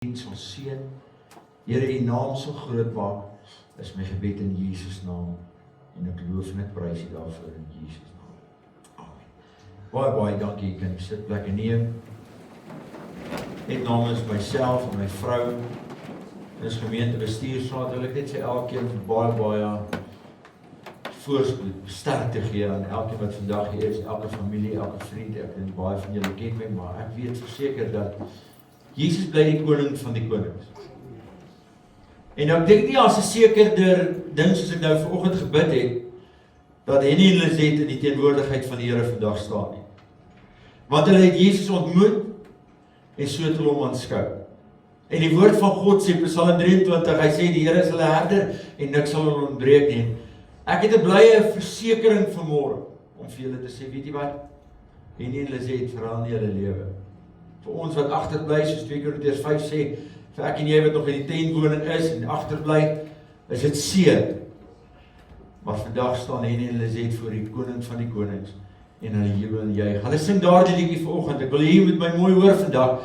sal seën. Here, U naam sal groot maak, is my gebed in Jesus naam. En ek loof en ek prys U daarvoor in Jesus naam. Amen. Baie dankie, ek kan die sitplekke neem. Net namens myself en my vrou, en as gemeentebestuursraad, wil ek net sê elkeen baie voorspoed, sterkte gee aan elkeen wat vandag hier is, elke familie, elke vriend. Ek weet baie van julle ken my, maar ek weet verseker dat Jesus bly die koning van die konings. En ek dink nie as 'n sekerder ding soos ek nou vanoggend gebid het, dat Henny en Lizette in die teenwoordigheid van die Here vandag staan nie. Want hulle het Jesus ontmoet en so het hulle hom aanskou. En die woord van God sê, Psalm 23, hy sê die Here is hulle herder en niks sal hulle ontbreek nie. Ek het 'n blye versekering vanmôre om vir julle te sê, weet jy wat? Henny en Lizette verander nie hulle lewe. Vir ons wat agterbly, soos 2 Korintiërs 5 sê, vir ek en jy wat nog in die tentwoning is en agterbly, is dit seer. Maar vandag staan Henny en Lizette voor die koning van die konings en hulle jubel en juig. Hulle sing daardie liedjie vanoggend. Ek wil hier met my mooi hoor vandag.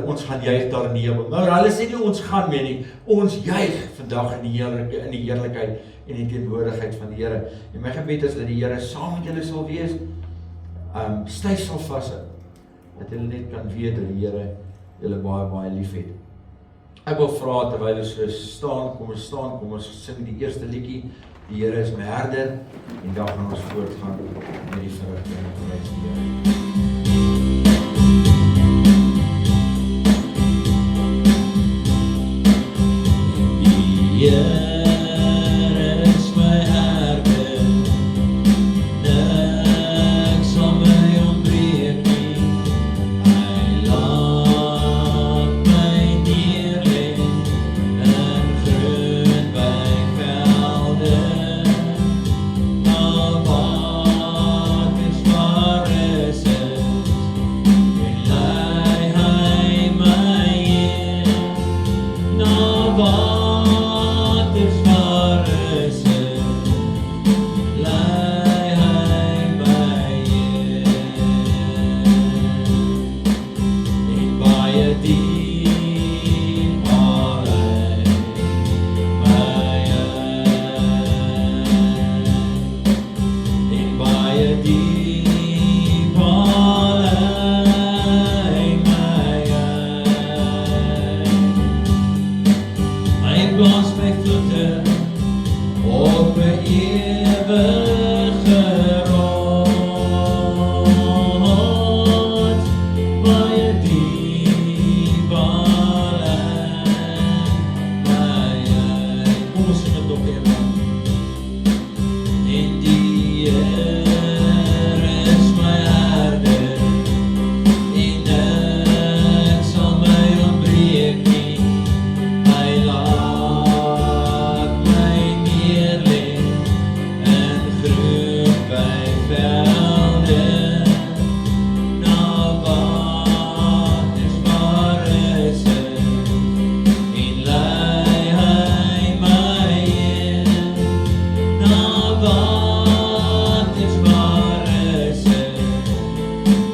Ons gaan juig daar in die hemel. Nou hulle sê nie ons gaan meer nie. Ons juig vandag in die heerlikheid en die teenwoordigheid van die Here. En my gebed is dat die Here saam met julle sal wees. Styf sal vashou. Dat julle net kan weet dat die Here julle baie liefhet. Ek wil vra terwyl ons so staan, kom ons sing die eerste liedjie. Die Here is my herder en dan gaan ons voortgaan met die verrigting van die Here. Die Here is my herder, niks sal my ontbreek nie. Hy laat my neerlê in groen weivelde. Na waters waar is het, en lei hy my in. Na waters waar is het, lei hy my in. En baie diep haal hy my in. En baie diep haal hy my in. Hy blaas my voete op 'n ewige rots. Baie diep haal hy my in. Kom ons sing dit nog eenmaal. En die Here is my herder, en niks sal my ontbreek nie. Hy laat my neerlê in groen weivelde. Na waters waar is het, en lei hy my in. Na waters waar is het,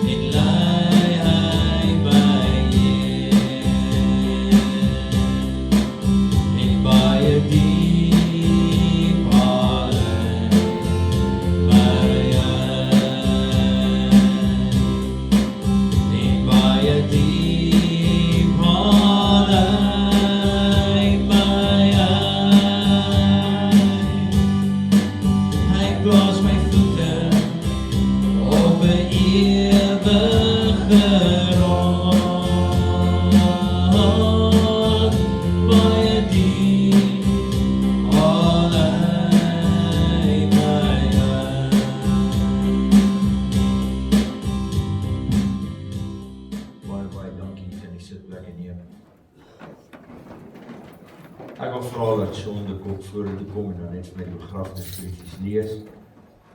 en lei hy my in. En baie diep haal hy my in. En baie diep haal hy my in. Hy blaas my voete op 'n ewige rots. Baie diep haal hy my in. Baie dankie, jy kan die sitplekke neem. Ek wil vra dat Sean de Kok vorentoe kom en dan net vir my die begrafnisbriefjes lees,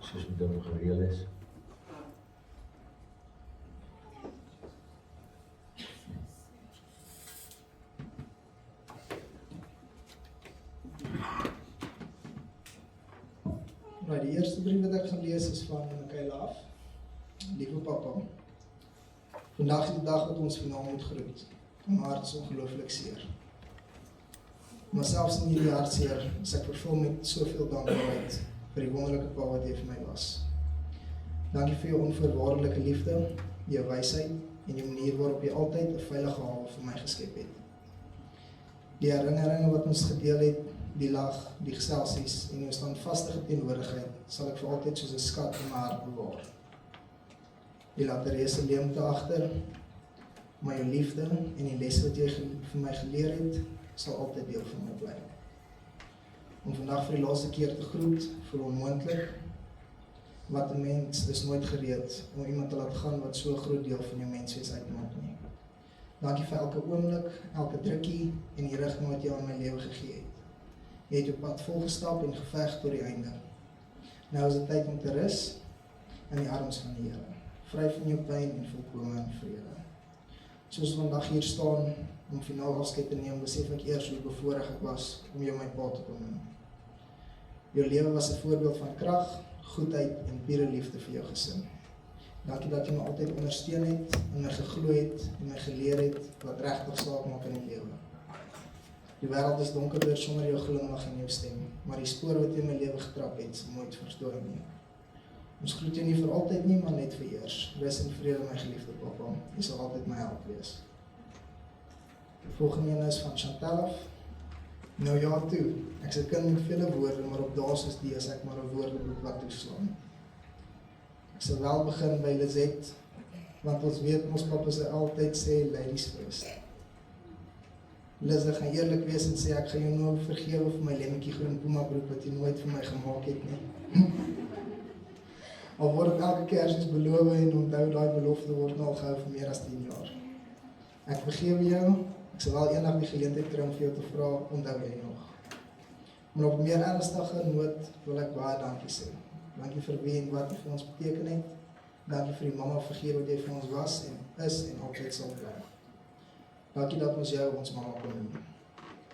soos met hom gereël is. Nou, die eerste brief wat ek gaan lees is van Kailaf. Liewe papa, vandag is die dag wat ons vanaand moet groet. My hart is ongelooflik seer. Maar selfs in hierdie hartseer is ek vervul met soveel dankbaarheid vir die wonderlike Pa wat jy vir my was. Dankie vir jou onvoorwaardelike liefde, jou wysheid en die manier waarop jy altyd 'n veilige hawe vir my geskep het. Die herinneringe wat ons gedeel het, die lag, die geselsies en jou standvastige teenwoordigheid sal ek vir altyd soos 'n skat in my hart bewaar. Die laterese leemte agter, maar jou liefde en die les wat jy vir my geleer het, sal altyd deel van my bly. Om vandag vir die laaste keer te groet, voel onmoontlik. Wat 'n mens is nooit gereed om iemand te laat gaan wat so 'n groot deel van jou menswees uitmaak nie. Dankie vir elke oomblik, elke drukkie en die rigting wat jy aan my lewe gegee het. Jy het jou pad volgestap en geveg tot die einde. Nou is dit tyd om te rus in die arms van die Here, vry van jou pyn en volkome in vrede. Soos vandag hier staan om finaal afskeid te neem, besef ek eers hoe bevoorreg ek was om jou my pa te kon noem. Jou lewe was 'n voorbeeld van krag, goedheid en pure liefde vir jou gesin. Dankie dat jy my altyd ondersteun het, en my geglo het, en my geleer het wat regtig saak maak in die lewe. Die wêreld is donkerder sonder jou glimlag en jou stem, maar die spoor wat jy in my lewe getrap het, sal nooit verdwaal nie. Ons groet jou nie vir altyd nie, maar net vir eers. Rus en vrede, my geliefde papa. Jy sal altyd my help wees. Die volgende een is van Chantal af. Nou ja toe, ek is 'n kind met vele woorde, maar op dae soos die is ek maar 'n woordeboek wat toeslaan. Ek sal wel begin by Lizet, want ons weet ons papa sal altyd sê ladies first. Liz, ek gaan eerlik wees en sê ek gaan jou nooit vergewe vir my lemmetjie groen Puma broek wat jy nooit vir my gemaak het nie. Al word ek elke Kersfees beloof en onthou daai belofte word nou al gehou vir meer as 10 jaar. Ek vergewe jou. Ek sal wel eendag die geleentheid kry om vir jou te vra, onthou jy nog. Maar op 'n meer ernstige noot wil ek baie dankie sê. Dankie vir wie en wat jy vir ons beteken het. Dankie vir die mamma figuur wat jy vir ons was en is en altyd sal bly. Dankie dat ons jou ons mamma kon noem.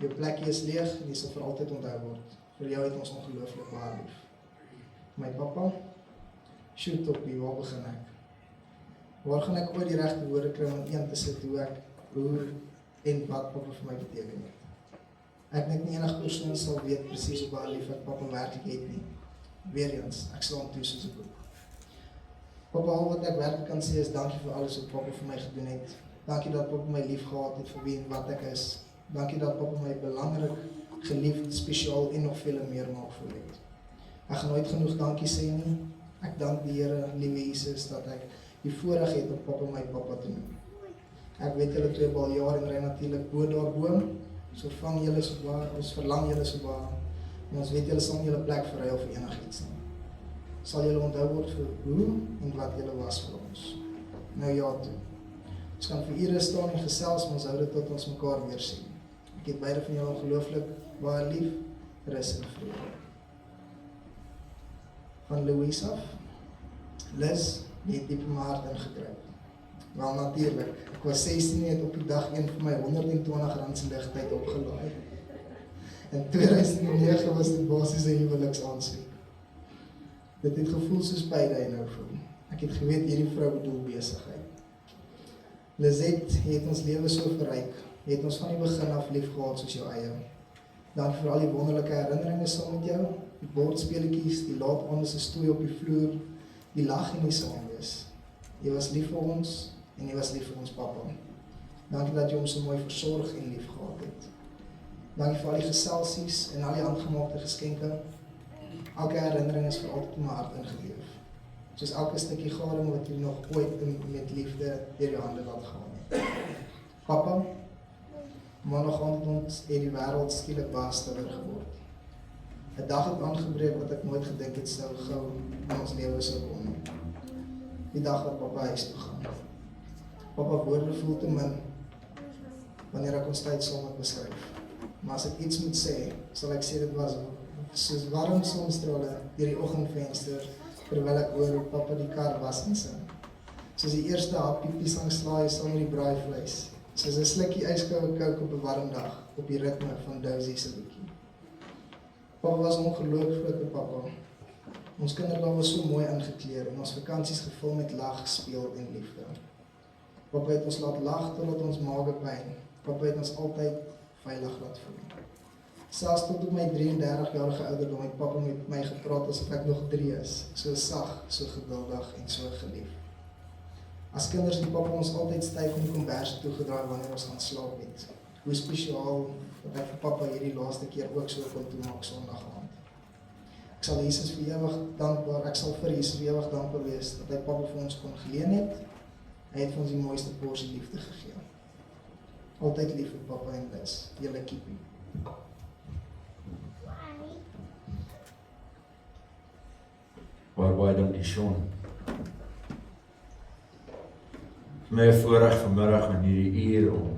Jou plekjie is leeg en jy sal vir altyd onthou word. Vir jou het ons ongelooflik baie lief. My papa, shoot op wie, waar begin ek? Waar gaan ek ooit die regte woorde kry om een te sit hoe en wat papa vir my beteken het. Ek dink nie enige persoon sal weet presies hoe baie lief ek papa werklik het nie. Weereens, ek slaan toe soos 'n boek. Papa, al wat ek werklik kan sê is dankie vir alles wat papa vir my gedoen het. Dankie dat papa my lief gehad het vir wie en wat ek is. Dankie dat papa my belangrik, geliefd, spesiaal en nog vele meer maak voel het. Ek gaan nooit genoeg dankie sê nie. Ek dank die Here, liewe Jesus, dat ek die voorreg het om papa my papa te noem. Ek weet julle twee al jaar en ry natuurlik bo daarbo. So vang julle so baie, ons verlang julle so baie. En ons weet julle sal nie julle plek verruil vir enigiets nie. Sal julle onthou word vir hoe en wat julle was vir ons. Nou ja toe. Ons kan vir ure staan en gesels, maar ons hou dit tot ons mekaar weer sien. Ek het beide van julle ongelooflik baie lief, rus en vrede. Van Louise af. Liz, die het diep in my hart ingekruip. Wel natuurlik, ek was 16 en het op die dag een van my R120 se ligtyd opgelaai. In 2009 was dit basies 'n huweliksaansoek. Dit het gevoel soos beide nou voel. Ek het geweet hierdie vrou bedoel besigheid. Lizet het ons lewe so verryk, het ons van die begin af lief gehad soos jou eie. Dankie vir al die wonderlike herinneringe saam met jou, die bordspeletjies, die laat se stoei op die vloer, die lag en die saamwees. Jy was lief vir ons en jy was lief vir ons papa. Dankie dat jy hom so mooi versorg en lief gehad het. Dankie vir al die geselsies en al die handgemaakte geskenke. Elke herinnering is vir altyd in my hart ingeleef. Soos elke stukkie garing wat jy nog ooit met liefde deur jou hande laat gaan het. Papa, maandag het die wêreld skielik baie stiller geword. 'n Dag het aangebreek wat ek nooit gedink het sou gou in ons lewe sou kom. Die dag wat papa huis toe gaan. Papa woorde voel te min wanneer ek ons tyd saam moet beskryf. Maar as ek iets moet sê, sal ek sê dit was soos warm sonstrale deur die oggendvenster terwyl ek hoor hoe papa die kar was en sing. Soos die eerste hapie piesangslaai saam met die braaivleis. Soos 'n slukkie yskoue Coke op 'n warm dag op die ritme van Dousie se liedjie. Papa was 'n ongelooflike papa. Ons kinderdae was so mooi ingekleed en ons vakansies gevul met lag, speel en liefde. Papa het ons laat lag totdat ons maag pyn. Papa het ons altyd veilig laat voel. Selfs tot op my 33-jarige ouderdom het papa met my gepraat asof ek nog 3 is. So sag, so geduldig en so gelief. As kinders het papa ons altyd styf in die kombers toegedraai wanneer ons gaan slaap het. Hoe spesiaal dat ek vir papa hierdie laaste keer ook so kon toemaak Sondag aand. Ek sal vir Jesus vir ewig dankbaar wees dat hy papa vir ons kon geleen het. Hy het vir ons die mooiste porsie liefde gegee. Altyd lief vir papa en Liz, julle kiepie. Baie dankie Sean. My voorreg vanmiddag in hierdie uur om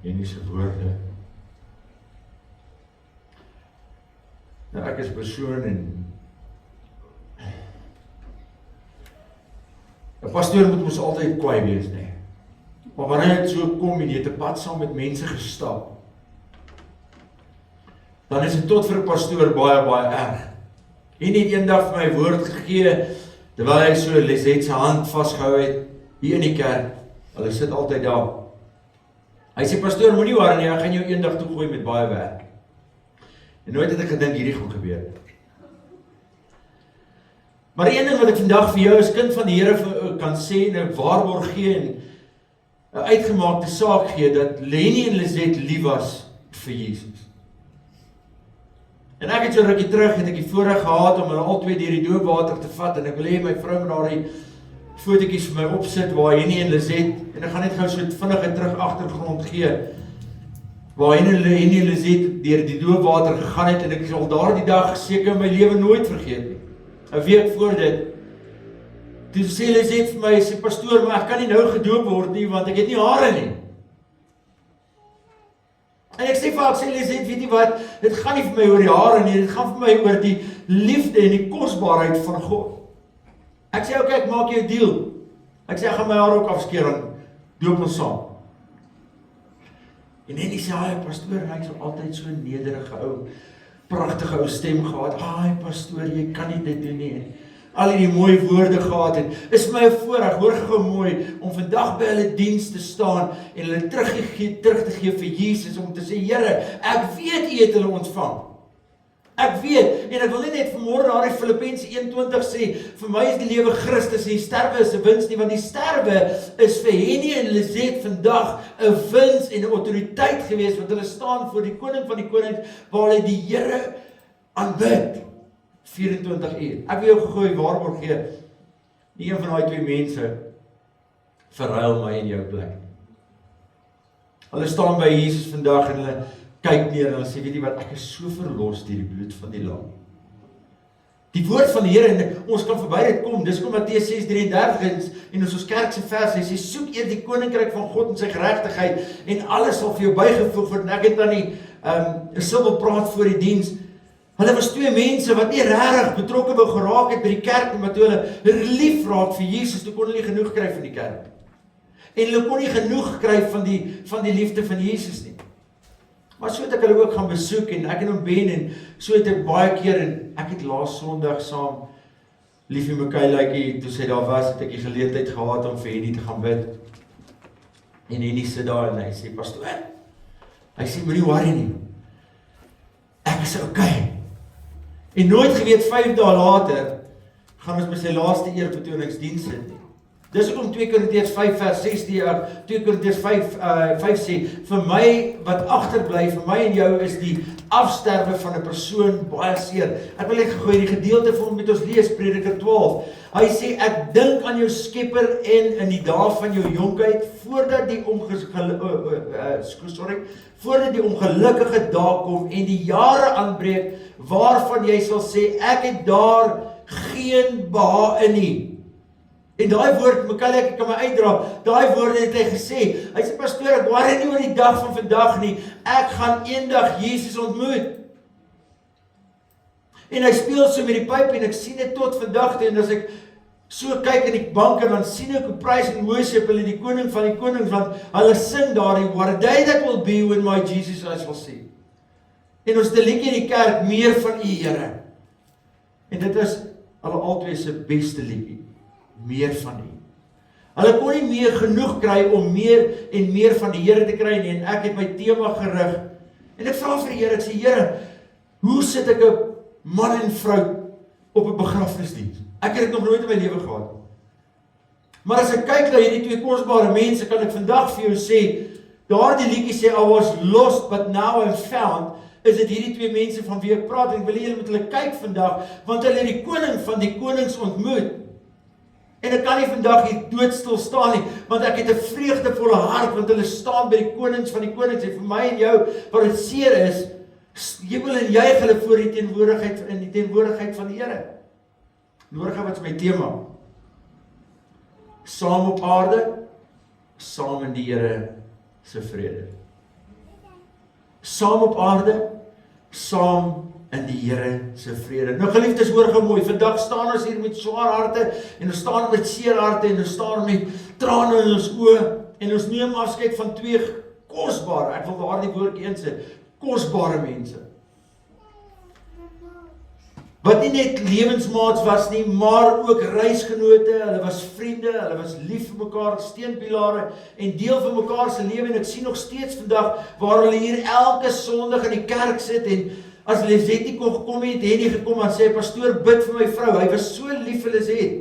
en die woorde. Nou ek is persoon en 'n pastoor moet ons altyd kwaai wees, nee. Maar wanneer dit so kom en jy het 'n pad saam met mense gestap, dan is dit tot vir 'n pastoor baie erg. Hy het eendag vir my woord gegee, terwyl hy so Lisette se hand vasgehou het, hier in die kerk. Hulle sit altyd daar. Hy sê, pastoor, moenie worry nie, ek gaan jou eendag toegooi met baie werk. En nooit het ek gedink hierdie gaan gebeur. Maar een ding wat ek vandag vir jou as kind van die Here kan sê en 'n waarborg gee en 'n uitgemaakte saak gee, dat Lenny en Lisette lief was vir Jesus. En ek het so rukkie terug, het ek die voorreg gehad om hulle albei deur die doopwater te vat, en ek wil hê my vrou moet daardie fotootjies vir my opsit, waar Henny en Lisette, en ek gaan net gou so 'n vinnige terug agtergrond gee, waar Henny en Lisette deur die doopwater gegaan het, en ek sal daardie dag seker in my lewe nooit vergeet nie. 'n week voor dit, toe sê Lisette vir my, sê pastoor, maar ek kan nie nou gedoop word nie, want ek het nie hare nie. En ek sê vir haar, Lisette, weet jy wat, dit gaan nie vir my oor die hare nie, dit gaan vir my oor die liefde en die kosbaarheid van God. Ek sê, okay, ek maak jou deal. Ek sê, ek gaan my haar ook afskeer en doop ons saam. En Henny sê, pastoor, hy het so altyd so nederige ou, pragtige ou stem gehad. Pastoor, jy kan nie dit doen nie. Al die mooi woorde gehad het. Is my 'n voorreg, hoor gou mooi, om vandag by hulle diens te staan en hulle terug te gee vir Jesus, om te sê, Here, ek weet U het hulle ontvang. Ek weet, en ek wil net vanmôre daar in Filippense 1:20 sê, vir my is die lewe Christus en die sterwe is 'n wins nie, want die sterwe is vir Henny en Lisette vandag 'n wins en 'n autoriteit gewees, want hulle staan voor die koning van die konings, waar hulle die Here aanbid. 24 uur. Ek wil jou gegooi waarborg gee, nie een van daai twee mense verruil my en jou plek. Hulle staan by Jesus vandag en hulle kyk neer en hulle sê, weet jy wat, ek is so verlos deur die bloed van die lam. Die woord van die Here, en ons kan verby dit kom, dis kom Matteus 6:33 en ons kerk se vers, hy sê, soek eers die koninkryk van God en sy geregtigheid en alles sal vir jou bygevoeg word. En ek het dan die Sibyl praat voor die diens. Hulle was twee mense wat nie regtig betrokke wou geraak het by die kerk, maar toe hulle lief raak vir Jesus, toe kon hulle nie genoeg kry van die kerk. En hulle kon nie genoeg kry van die liefde van Jesus nie. Maar so het ek hulle ook gaan besoek, en ek en hom Ben, en so het ek baie keer, en ek het laas Sondag saam, liefie Mikailaitjie, toe sy daar was, het ek die geleentheid gehad om vir Henny te gaan bid. En Henny sit daar en hy sê, pastoor, hy sê, moenie worry nie, ek is okay. En nooit geweet 5 dae later, gaan ons by sy laaste eerbetoningsdiens sit nie. Dis ook om 2 Korintiërs 5 vers 16, 2 Korintiërs 5 sê, vir my wat agterbly, vir my en jou is die afsterwe van 'n persoon baie seer. Ek wil net gegooi die gedeelte vir hom met ons lees, Prediker 12. Hy sê, ek dink aan jou Skepper en in die dae van jou jonkheid, voordat die ongelukkige dae kom en die jare aanbreek, waarvan jy sal sê, ek het daar geen behae in nie. En daai woord, ek kan my uitdra, daai woorde het hy gesê, hy sê, pastoor, ek worry nie oor die dag van vandag nie, ek gaan eendag Jesus ontmoet. En hy speel so met die pyp, en ek sien dit tot vandag toe, en as ek so kyk in die bank, en dan sien ek hoe praise en worship hulle die koning van die konings, want hulle sing daar, what a day that will be when my Jesus I shall see. En ons het 'n liedjie in die kerk, meer van U, Here. En dit is hulle albei se beste liedjie. meer van U. Hulle kon nie meer genoeg kry om meer en meer van die Here te kry nie, en ek het my tema gerig, en ek vra vir die Here, ek sê, Here, hoe sit ek 'n man en vrou op 'n begrafnisdiens? Ek het dit nog nooit in my lewe gehad. Maar as ek kyk na hierdie twee kosbare mense, kan ek vandag vir jou sê, daardie liedjie sê, I was lost, but now I'm found, is dit hierdie twee mense van wie ek praat, en ek wil julle met hulle kyk vandag, want hulle het die koning van die konings ontmoet, en ek kan nie vandag hier doodstil staan nie, want ek het 'n vreugdevolle hart, want hulle staan by die konings van die konings, en vir my en jou, wat dit seer is, jubel en juig hulle voor die teenwoordigheid, in die teenwoordigheid van die Here. Nodig wat is my tema? Saam op aarde, saam in die Here se vrede. Saam op aarde, saam in die Here se vrede. Nou geliefdes, hoor gou mooi, vandag staan ons hier met swaar harte, en ons staan met seer harte, en ons staan met trane in ons oë, en ons neem afskeid van twee kosbare, ek wil daardie woordjie insit, kosbare mense. Wat nie net lewensmaats was nie, maar ook reisgenote, hulle was vriende, hulle was lief vir mekaar, steunpilare en deel van mekaar se lewe, en ek sien nog steeds vandag waar hulle hier elke Sondag in die kerk sit, en as Lisetti kon gekom het, Henny gekom en sê, pastoor, bid vir my vrou, hy was so lief vir Lisetti.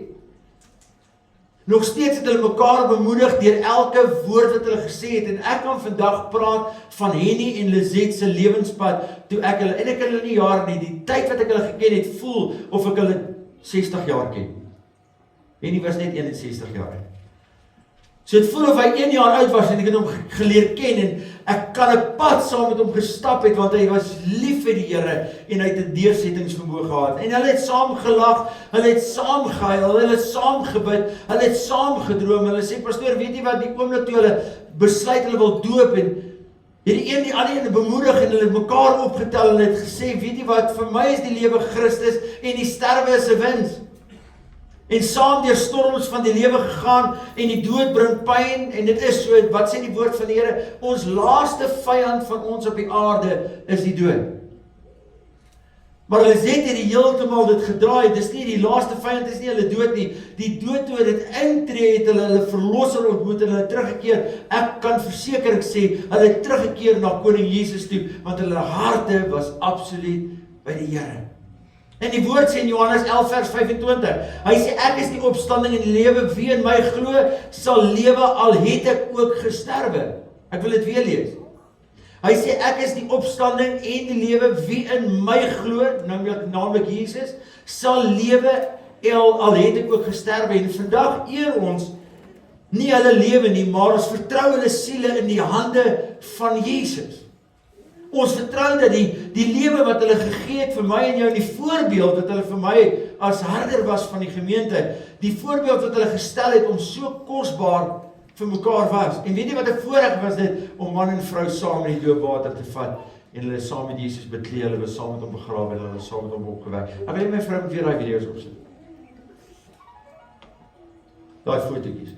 Nog steeds het hulle mekaar bemoedig deur elke woord wat hulle gesê het, en ek kan vandag praat van Henny en Lisetti se lewenspad, toe ek hulle, en ek ken hulle nie jare nie, die tyd wat ek hulle geken het, voel of ek hulle 60 jaar ken. Henny was net 61 jaar. So het voel of hy 1 jaar oud was, en ek het hom geleer ken, en ek kan 'n pad saam met hom gestap het, want hy was lief vir die Here, en hy het 'n deursettingsvermoë gehad, en hulle het saam gelag, hulle het saam gehuil, hulle het saam gebid, hulle het saam gedroom, hulle sê, pastoor, weet jy wat, die oomblik toe hulle besluit hulle wil doop, en hierdie een die ander ene bemoedig, en hulle het mekaar opgetel, en hulle het gesê, weet jy wat, vir my is die lewe Christus, en die sterwe is 'n wins. En saam deur storms van die lewe gegaan, en die dood bring pyn, en dit is so, wat sê die woord van die Here, ons laaste vyand van ons op die aarde is die dood. Maar hulle het die heeltemal dit gedraai, dis nie die laaste vyand, is nie hulle dood nie, die dood toe dit intree het hulle verlosser ontmoet, en hulle teruggekeer, ek kan verseker ek sê, hulle het teruggekeer na koning Jesus toe, want hulle harte was absoluut by die Here. En die woord sê in Johannes 11 vers 25, hy sê, ek is die opstanding en die lewe, wie in my glo, sal lewe al het ek ook gesterwe. Ek wil dit weer lees. Hy sê, ek is die opstanding en die lewe, wie in my glo, naamlik Jesus, sal lewe al het ek ook gesterwe. En vandag eer ons nie hulle lewe nie, maar ons vertrou hulle siele in die hande van Jesus. Ons vertrou dat die lewe wat hulle gegee het vir my en jou, en die voorbeeld wat hulle vir my as herder was van die gemeente, die voorbeeld wat hulle gestel het om so kosbaar vir mekaar was. En weet jy wat 'n voorreg was dit, om man en vrou saam in die doopwater te vat, en hulle saam met Jesus beklee, hulle was saam met hom begrawe, en hulle was saam met hom opgewek. Ek wil my vrou moet weer daai video's opsit. Daai fotootjies.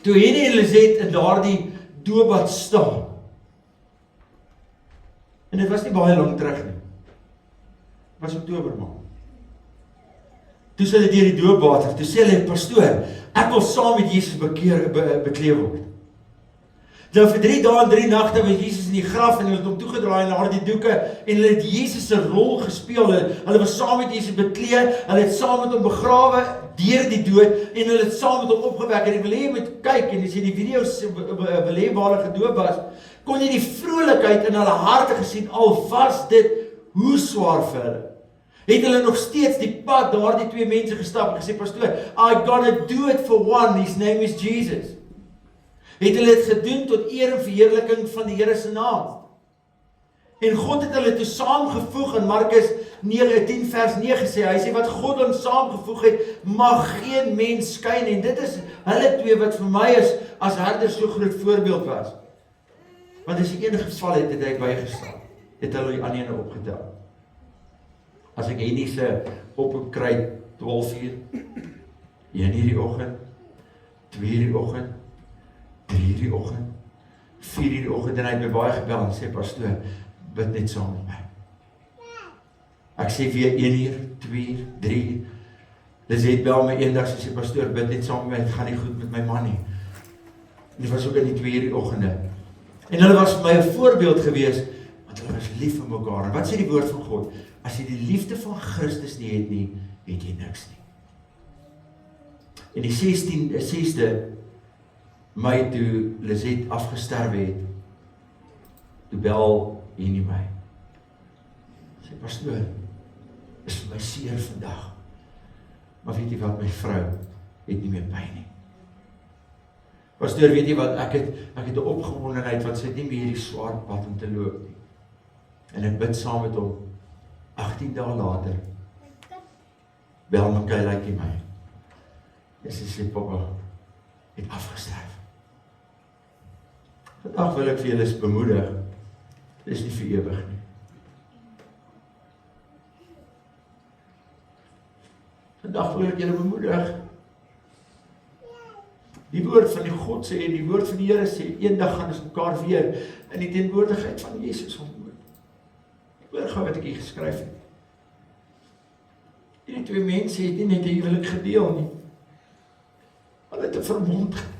Toe Henny en Lisetti in daardie doopbad staan, en dit was nie baie lang terug nie. Dit was Oktober maand. Toe sê hulle deur die doopwater, toe sê hulle, pastoor, ek wil saam met Jesus beklee word. Nou vir 3 dae en 3 nagte was Jesus in die graf, en hulle het hom toegedraai na die doeke, en hulle het Jesus se rol gespeel, hulle was saam met Jesus beklee, hulle het saam met hom begrawe deur die dood, en hulle het saam met hom opgewek, en ek wil hê jy moet kyk, en as jy die video's wil hê waar hulle gedoop was, kon jy die vrolikheid in hulle harte gesien, al was dit hoe swaar vir hulle. Het hulle nog steeds die pad daardie twee mense gestap en gesê, pastoor, I gonna do it for one, his name is Jesus. Het hulle dit gedoen tot eer en verheerliking van die Here se naam. En God het hulle toe saamgevoeg, in Markus 10 vers 9 sê, hy sê, wat God ons saamgevoeg het, mag geen mens skyn, en dit is hulle twee wat vir my is, as herder so groot voorbeeld was. Want as die enige geval het hy bygestaan, het hulle die ander ene opgetel. As ek Henny se op kry 12 uur, 1 uur die oggend, 2 uur die oggend, 3 uur die oggend, 4 uur die oggend, en hy het my baie gebel en sê, pastoor, bid net saam met my. Ek sê weer 1 uur, 2 uur, 3 uur, Lisette bel my eendag, sy sê, pastoor, bid net saam met my, het gaan nie goed met my man nie. En dit was ook in die 2 uur die oggende. En hulle was vir my 'n voorbeeld gewees, want hulle was lief vir mekaar. En wat sê die woord van God? As jy die liefde van Christus nie het nie, het jy niks nie. En die 6de Mei toe Lisette afgesterwe het, toe bel Henny my. Sy sê, pastoor, is vir my seer vandag. Maar weet jy wat, my vrou het nie meer pyn nie. Pastoor, weet jy wat, ek het 'n opgewondenheid, want sy het nie meer hierdie swaar pad om te loop nie. En ek bid saam met hom, 18 dae later, bel Michaelaitjie my. En sy sê, papa, het afgesterf. Vandag wil ek vir julle bemoedig, dis nie vir ewig nie. Vandag wil ek julle bemoedig. Die woord van die God sê, en die woord van die Here sê, eendag gaan ons mekaar weer in die teenwoordigheid van Jesus ontmoet. Hoor gou wat ek hier geskryf het. Hierdie 2 mense het nie net 'n huwelik gedeel nie. Hulle het 'n verbond gedeel.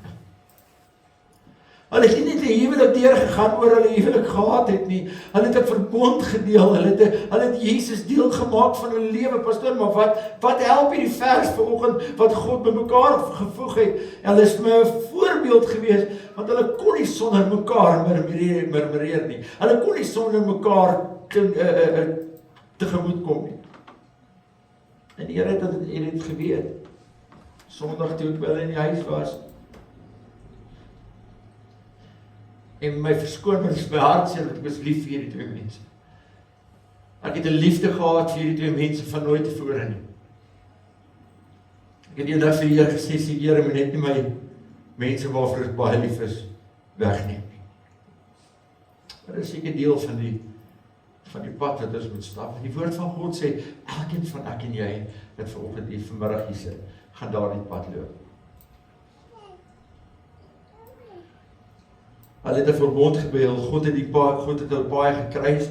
Hulle het nie net 'n huwelik deurgegaan oor hulle huwelik gehad het nie. Hulle het 'n verbond gedeel. Hulle het Jesus deel gemaak van hulle lewe. Pastoor, maar wat help hierdie vers vanoggend wat God by mekaar gevoeg het? Hulle is vir my 'n voorbeeld gewees, want hulle kon nie sonder mekaar murmureer nie. Hulle kon nie sonder mekaar tegemoet kom nie. En die Here het dit geweet. Sondag toe ek by hulle in die huis was, en my verskoon, maar is my hartseer, want ek was lief vir hierdie 2 mense. Ek het 'n liefde gehad vir hierdie 2 mense van nooit tevore nie. Ek het eendag vir die Here gesê, sê Here, moet net nie my mense waarvoor ek baie lief is, wegneem nie. Maar dit is seker deel van die pad wat ons moet stap. En die woord van God sê, elkeen van ek en jy, wat vanoggend hier vanmiddag hier sit, gaan daar die pad loop. Hulle het 'n verbond gebeel, God het hulle paai gekruis,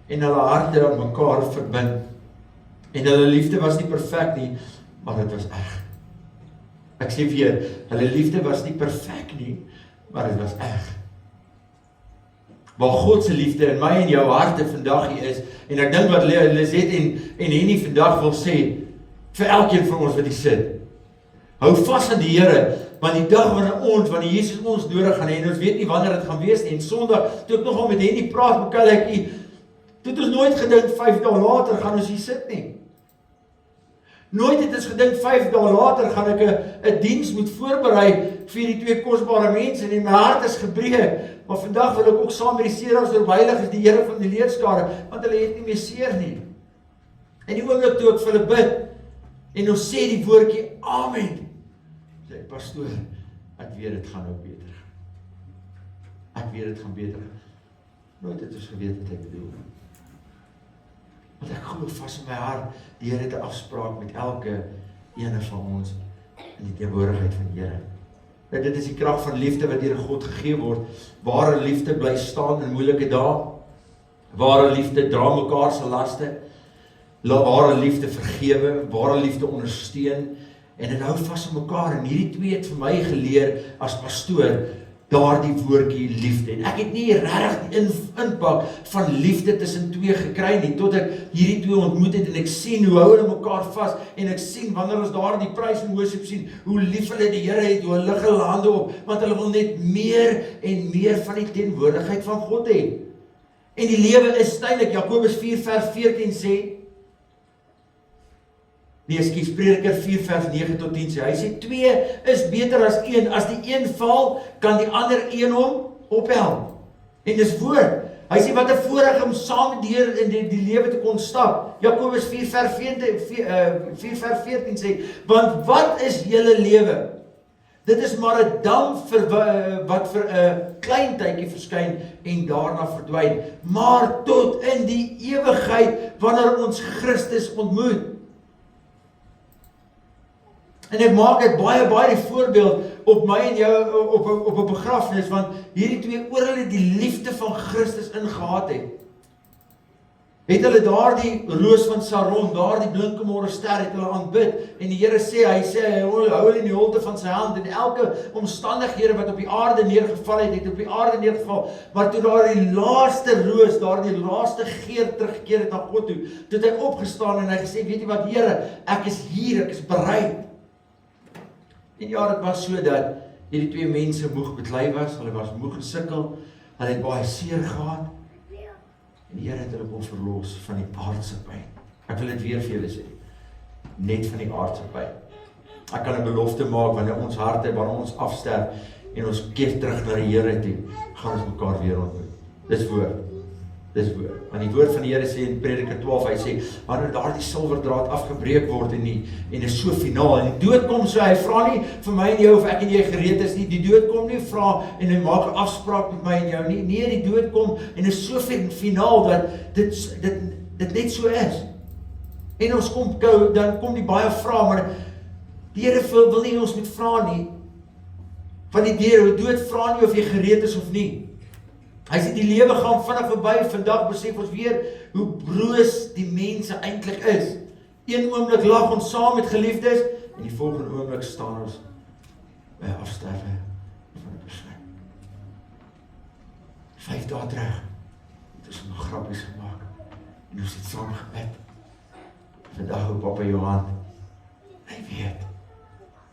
en hulle harte aan mekaar verbind. En hulle liefde was nie perfek nie, maar dit was eg. Ek sê weer, hulle liefde was nie perfek nie, maar dit was eg. Waar God se liefde in my en jou harte vandag hier is, en ek dink wat Lisette en Henny vandag wil sê, vir elkeen van ons wat hier sit, hou vas aan die Here, want die dag wanneer Jesus ons nodig gaan hê, en ons weet nie wanneer dit gaan wees nie, en Sondag, toe ek nogal met Henny praat, Michaelaitjie, toe het ons nooit gedink, 5 dae later gaan ons hier sit nie. Nooit het ons gedink, 5 dae later gaan ek 'n diens moet voorberei vir die 2 kosbare mense, en my hart is gebreek, maar vandag wil ek ook saam met die seeraars deur heilig is die Here van die leerskare, want hulle het nie meer seer nie. En die oomblik toe ek vir hulle bid, en ons sê die woordjie, amen, sê ek, pastoor, ek weet dit gaan nou beter gaan. Ek weet dit gaan beter gaan. Nooit het ons geweet wat ek bedoel. Want ek glo vas in my hart, die Here het 'n afspraak met elke ene van ons in die teenwoordigheid van die Here. Nou, dit is die krag van liefde wat deur God gegee word. Ware liefde bly staan in moeilike dae. Ware liefde dra mekaar se laste. Ware liefde vergewe, ware liefde ondersteun en dit hou vas aan mekaar. En hierdie 2 het vir my geleer as pastoor daardie woordjie liefde. En ek het nie regtig die impak van liefde tussen 2 gekry nie, tot ek hierdie 2 ontmoet het en ek sien hoe hou hulle mekaar vas en ek sien wanneer ons daar in die prys en worship sien hoe lief hulle die Here het, hoe hulle lig hulle hande op, want hulle wil net meer en meer van die teenwoordigheid van God hê. En die lewe is tydelik. Jakobus 4 vers 14 sê, Prediker 4 vers 9 tot 10 sê, hy sê 2 is beter as 1, as die een val, kan die ander een hom ophel. En dis woord, hy sê wat 'n voorreg om saam deur in die lewe te kon stap. Jakobus 4 vers 14 sê, want wat is julle lewe? Dit is maar 'n damp wat vir 'n klein tydjie verskyn en daarna verdwyn, maar tot in die ewigheid wanneer ons Christus ontmoet. En ek maak dit baie die voorbeeld op my en jou op 'n begrafnis, want hierdie 2 oor hulle die liefde van Christus ingehad het. het hulle daardie roos van Saron, daardie blinkemôre ster het hulle aanbid, en die Here sê, hy hou hulle in die holte van sy hand, en elke omstandighede wat op die aarde neergeval het op die aarde neergeval, maar toe daardie laaste roos, daardie laaste geur teruggekeer het na God toe, toe het hy opgestaan en hy gesê, weet jy wat Here, ek is hier, ek is bereid. En ja, dit was so dat hierdie twee mense moeg beklei was, hulle was moeg gesukkel, hulle het baie seer gehad, en die Here het hulle kon verlos van die aardse pyn. Ek wil dit weer vir julle sê, net van die aardse pyn. Ek kan 'n belofte maak, wanneer ons harte, wanneer ons afsterf, en ons keer terug na die Here toe, gaan ons mekaar weer ontmoet. Dis woord. Dis woord. Want die woord van die Here sê in Prediker 12, hy sê, wanneer daardie silwerdraad afgebreek word en is so finaal, en die dood kom so, hy vra nie vir my en jou of ek en jy gereed is nie, die dood kom nie vra en hy maak 'n afspraak met my en jou nie, nee, die dood kom en is so finaal dat dit net so is. En ons dan kom die baie vrae, maar die Here wil nie ons moet vra nie, van die dood vra nie of jy gereed is of nie. Hy sê die lewe gaan vinnig verby, vandag besef ons weer hoe broos die mense eintlik is. Een oomblik lag ons saam met geliefdes, en die volgende oomblik staan ons by afsterwe van 'n persoon. 5 dae terug het ons nog grappies gemaak, en ons het saam gebid. Vandag hou Papa Johan, hy weet,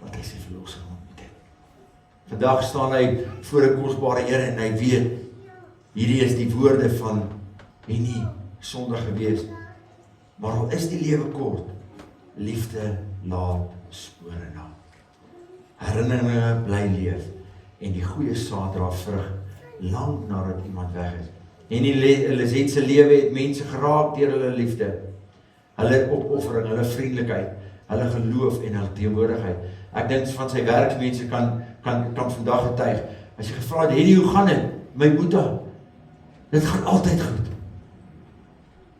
dat hy sy verlosser ontmoet het. Vandag staan hy voor 'n kosbare Here, en hy weet, hierdie is die woorde van nie sondig gewees, maar al is die lewe kort, liefde laat spore na. Herinneringe bly leef, en die goeie saad dra vrug, lank nadat iemand weg is. En Elisabeth se lewe het mense geraak deur hulle liefde, hulle opoffering, hulle vriendelikheid, hulle geloof en hulle teenwoordigheid. Ek dink van sy werksmense kan vandag getuig. As jy gevra het, Henny, hoe gaan dit? My boeta, dit gaan altyd goed.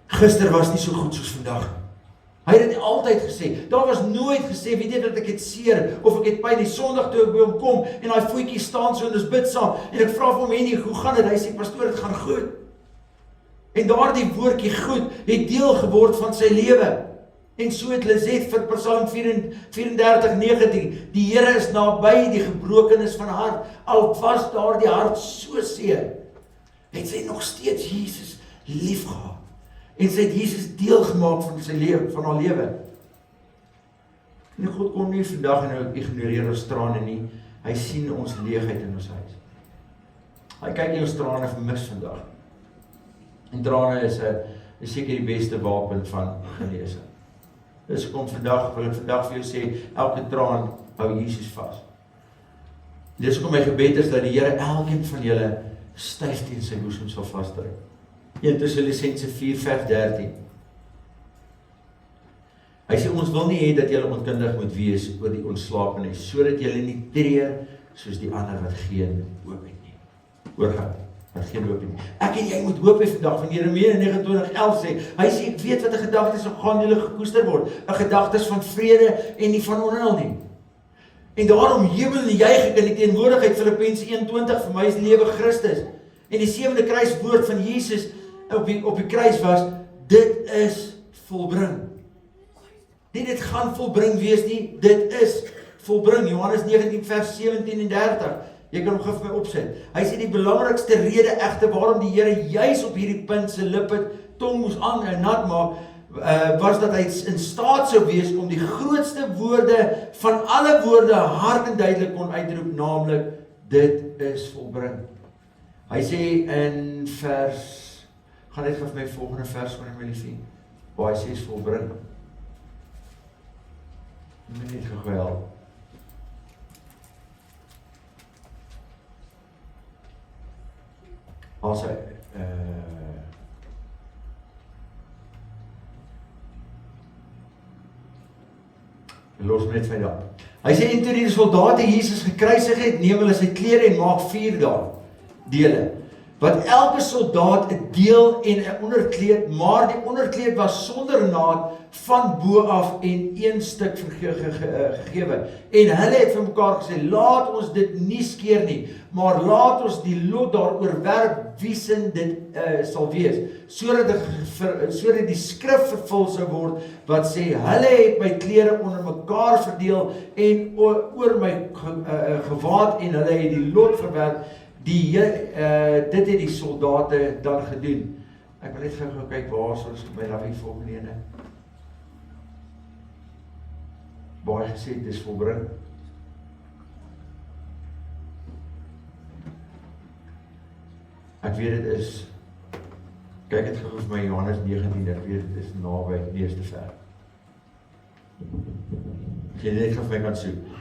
Gister was nie so goed soos vandag. Hy het dit altyd gesê. Daar was nooit gesê, weet jy dat ek het seer, of ek het pyn. Die Sondag toe ek by hom kom, en daai voetjie staan so en ons bid saam, en ek vra vir hom, Henny, hoe gaan dit? Hy sê, pastoor, dit gaan goed. En daardie woordjie goed, het deel geword van sy lewe. En so het Lisette vir Psalm 34:19, die Here is naby die gebrokenes van hart, al was daardie hart so seer, het sy nog steeds Jesus lief gehad. En sy het Jesus deel gemaak van sy lewe, van haar lewe. En God kom nie vandag en nou ignoreer ons trane nie. Hy sien ons leegheid in ons huis. Hy kyk nie ons trane vermis vandag. En trane is seker die beste wapen van genesing. Dus wil ek vandag vir jou sê, elke traan hou Jesus vas. Dis hoekom my gebed is dat die Here elkeen van julle styf teen sy boesem sal vasdruk. 1 Tessalonisense 4:13. Hy sê, ons wil nie hê dat julle onkundig moet wees oor die ontslapenis, sodat julle nie treur soos die ander wat geen hoop het nie. Hoorgaan, wat geen hoop het nie. Ek en jy moet hoop hê vandag, van Jeremia 29:11 sê, hy sê, ek weet wat 'n gedagte is, gaan julle gekoester word, 'n gedagte is van vrede en nie van onheil nie. En daarom jubel en juig ek in die teenwoordigheid, Filippense 1:20, vir my is lewe Christus. En die 7de kruiswoord van Jesus op die kruis was, dit is volbring. Nie dit gaan volbring wees nie, dit is volbring. Johannes 19:17 en 30. Jy kan hom gou vir my opsit. Hy sê die belangrikste rede egter waarom die Here juis op hierdie punt sy lippe tong moes nat maak, was dat hy in staat sou wees om die grootste woorde van alle woorde hard en duidelik kon uitroep, naamlik, dit is volbring. Hy sê in gaan net vir my volgende vers van my liefie, waar hy sê is volbring. Ek moet net gegwel. As hy, los net my daar. Hy sê, en toe die soldate Jesus gekruisig het, neem hulle sy klere en maak 4 dele. wat elke soldaat 'n deel en 'n onderkleed, maar die onderkleed was sonder naad van bo af en een stuk gegewe. En hulle het vir mekaar gesê, laat ons dit nie skeer nie, maar laat ons die lot daaroor werp wie sin dit sal wees, sodat die skrif vervul sou word, wat sê, hulle het my klere onder mekaar verdeel en oor my gewaad en hulle het die lot verwerp. Dit het die soldate dan gedoen. Ek wil net gou kyk waar soos my Rabbi volgende ene. Baie gesê, dis volbring. Ek weet dit is, kyk het gou vir my Johannes 19, ek weet dit is naby die eerste vers. As jy net vir my kan soek.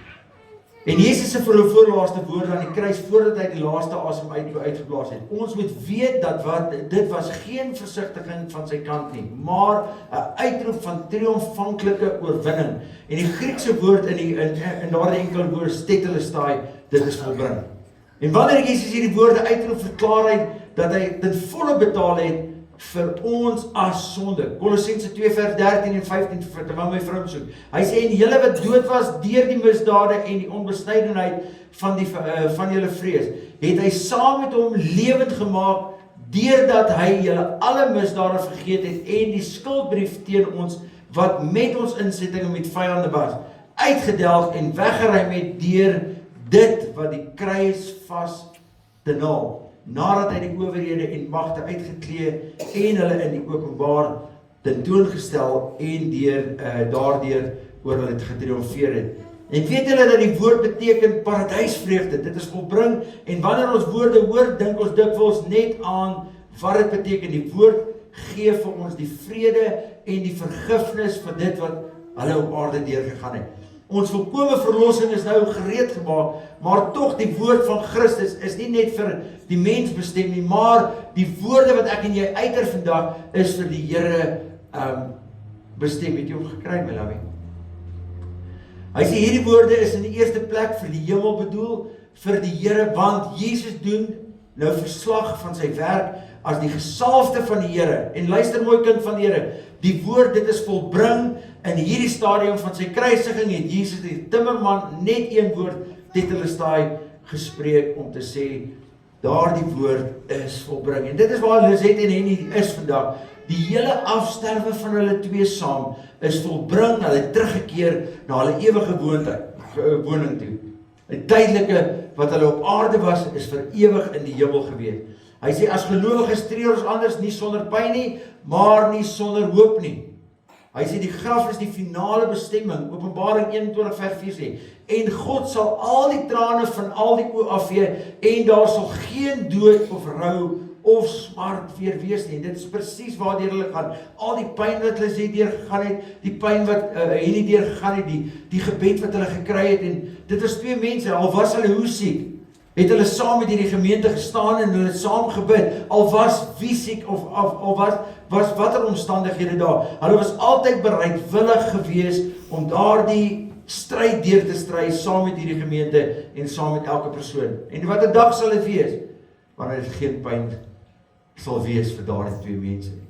En Jesus se voorlaaste woorde aan die kruis voordat hy die laaste asem uitgeblaas het. Ons moet weet dat dit was geen versigtiging van sy kant nie, maar 'n uitroep van triomfanklike oorwinning. En die Griekse woord in daardie enkele woord tetelestai, dit is volbring. En wanneer Jesus hierdie woorde uitroep, verklaar hy dat hy ten volle betaal het vir ons as sonde. Kolossense 2 vers 13 en 15 terwyl my vrou soek. Hy sê, en julle wat dood was deur die misdade en die onbesnydenheid van julle vrees, het hy saam met hom lewend gemaak, deurdat hy julle alle misdade vergeet het en die skuldbrief teen ons, wat met ons insettinge met vyande was, uitgedelg en weggeruim het deur dit wat die kruis vas te naal. Nadat hy die owerhede en magte uitgeklee en hulle in die openbaar tentoongestel en daardeur oor hulle getriomfeer het. En weet julle dat die woord beteken paradysvreugde, dit is volbring, en wanneer ons woorde hoor, dink ons dikwels net aan wat dit beteken. Die woord gee vir ons die vrede en die vergifnis vir dit wat hulle op aarde deurgegaan het. Ons volkome verlossing is nou gereed gemaak, maar tog die woord van Christus is nie net vir die mens bestem nie, maar die woorde wat ek en jy uiter vandag is vir die Here bestem. Het jy hom gekry, my liefie? Hy sê hierdie woorde is in die eerste plek vir die hemel bedoel, vir die Here, want Jesus doen nou verslag van sy werk as die gesalfde van die Here. En luister mooi kind van die Here, die woord dit is volbring in hierdie stadium van sy kruisiging het Jesus die timmerman net een woord tetelestai gespreek om te sê daardie woord is volbring. En dit is waar Lizet en Henny is vandag. Die hele afsterwe van hulle twee saam is volbring, hulle het teruggekeer na hulle ewige woning toe. 'n tydelike wat hulle op aarde was, is vir ewig in die hemel gewees. Hy sê as gelowiges treur ons anders nie sonder pyn nie, maar nie sonder hoop nie. Hy sê die graf is die finale bestemming. Openbaring 21 vers 4 sê, en God sal al die trane van al die oë afvee en daar sal geen dood of rou of smart weer wees nie. Dit is presies waardeur hulle gaan. Al die pyn wat hulle sê deurgegaan het, die pyn wat Henny deurgegaan het, die gebed wat hulle gekry het, en dit is twee mense, al was hulle hoe siek, het hulle saam met hierdie gemeente gestaan en hulle saam gebid, al was wie siek of al was watter omstandighede daar. Hulle was altyd bereidwillig gewees om daardie stryd deur te stry saam met hierdie gemeente en saam met elke persoon. En wat 'n dag sal dit wees? Wanneer dit geen pyn sal wees vir daardie twee mense nie.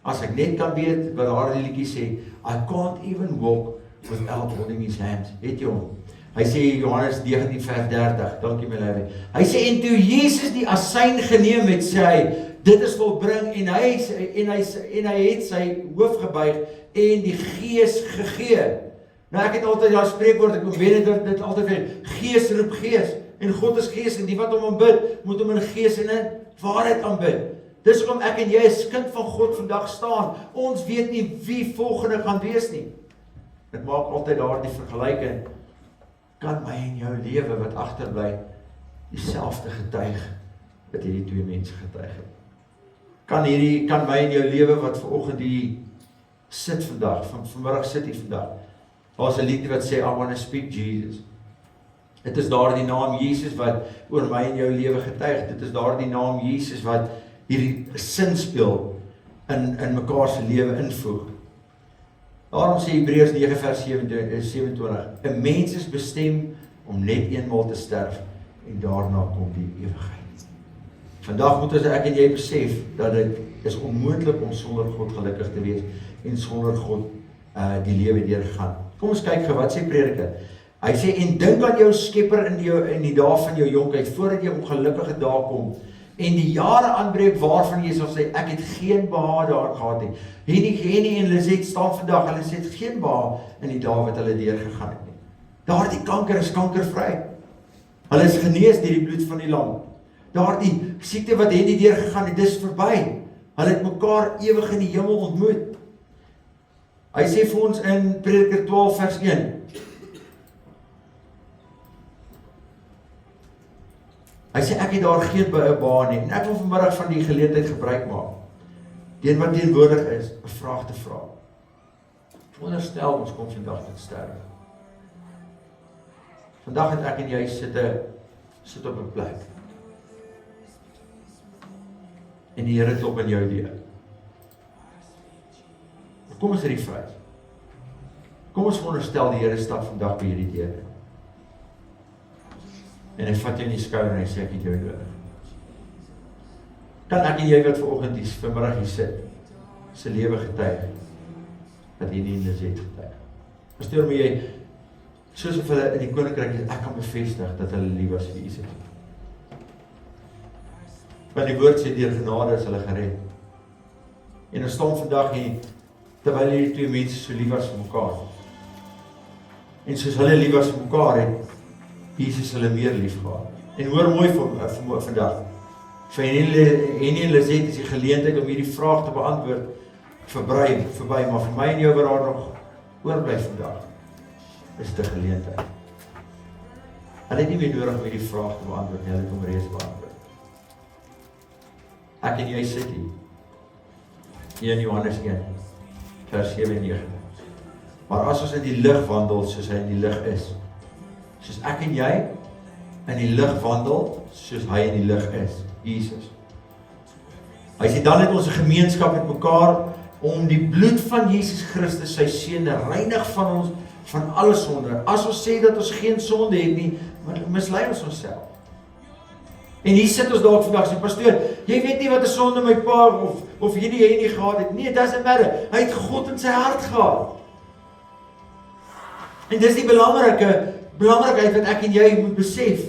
As ek net kan weet wat daardie liedjie sê, I can't even walk without holding his hand. Het jy hom? Hy sê Johannes 19 vers 30, dankie my liefie. Hy sê en toe Jesus die asyn geneem het, sê hy, dit is volbring en hy het sy hoof gebuig en die Gees gegee. Nou ek het altyd daar spreekwoord, ek weet dit altyd vir Gees roep Gees en God is Gees en die wat hom aanbid, moet hom in Gees en in waarheid aanbid. Dis hoekom ek en jy as kind van God vandag staan. Ons weet nie wie volgende gaan wees nie. Ek maak altyd daardie vergelyking. Kan my en jou lewe wat agterbly dieselfde getuig wat hierdie twee mense getuig het? Kan my en jou lewe wat vanoggend hier sit vandag, vanmiddag sit hier vandag. Daar's 'n liedjie wat sê I want to speak Jesus. Dit is daardie naam Jesus wat oor my en jou lewe getuig. Dit is daardie naam Jesus wat hierdie sin speel in mekaar se lewe invoeg. Daarom sê Hebreërs 9 vers 27, 'n mens is bestem om net eenmaal te sterf en daarna kom die ewigheid. Vandag moet ons ek en jy besef dat dit is onmoontlik om sonder God gelukkig te wees en sonder God die lewe deurgaan. Kom ons kyk gou wat sê Prediker. Hy sê en dink aan jou Skepper in die dae van jou jonkheid voordat jy ongelukkige dae kom en die jare aanbreek waarvan jy sal sê ek het geen behaag daar gehad nie. Henny en Lizet staan vandag, hulle sê het geen behaag in die dae wat hulle deurgegaan het nie. Daardie kanker is kankervry. Hulle is genees deur die bloed van die lam. Daardie siekte wat Henny deurgegaan het, dis verby. Hulle het mekaar ewig in die hemel ontmoet. Hy sê vir ons in Prediker 12 vers 1. Hy sê ek het daar geen behaag nie. En ek wil vanmiddag van die geleentheid gebruik maak. Deur wat teenwoordig is, 'n vraag te vra. Veronderstel ons kom vandag tot sterwe. Vandag het ek en jy sit op 'n plek. En die Here klop in jou deur. Kom ons refresh. Kom ons veronderstel die Here stap vandag by hierdie deur. En hy vat jou in die skouer en hy sê ek het jou nodig. Kan ek en jy wat vanoggend hier vanmiddag hier sit, se lewe getuig, dat hy nie in die zet getuig. Pastoor, moet jy, soos of hulle in die koninkryk is, ek kan bevestig dat hulle lief was vir Jesus. Want die woord sê deur genade is hulle gered. En ons staan vandag hier, terwyl hierdie twee mense so lief was vir mekaar. En soos hulle lief was vir mekaar het, Jesus hulle meer lief gehad. En hoor mooi vandag, vir Henny en Lizet is die geleentheid om hierdie vraag te beantwoord, verby, maar vir my en jou wat daar nog oorbly vandag, is dit 'n geleentheid. Hulle het nie meer nodig om hierdie vraag te beantwoord, hulle het hom reeds beantwoord. Ek en jy sit hier in Johannes 1, vers 7 en 9. Maar as ons in die lig wandel, soos hy in die lig is, soos ek en jy in die lig wandel, soos hy in die lig is, Jesus. Hy sê dan het ons 'n gemeenskap met mekaar om die bloed van Jesus Christus, sy seun, reinig van ons van alle sonde. As ons sê dat ons geen sonde het nie, mislei ons onsself. En hier sit ons dalk vandag sê, pastoor, jy weet nie wat 'n sonde my pa of jy nie gehad het. Nee, it doesn't matter. Hy het God in sy hart gehad. En dis die belangrikheid wat ek en jy moet besef.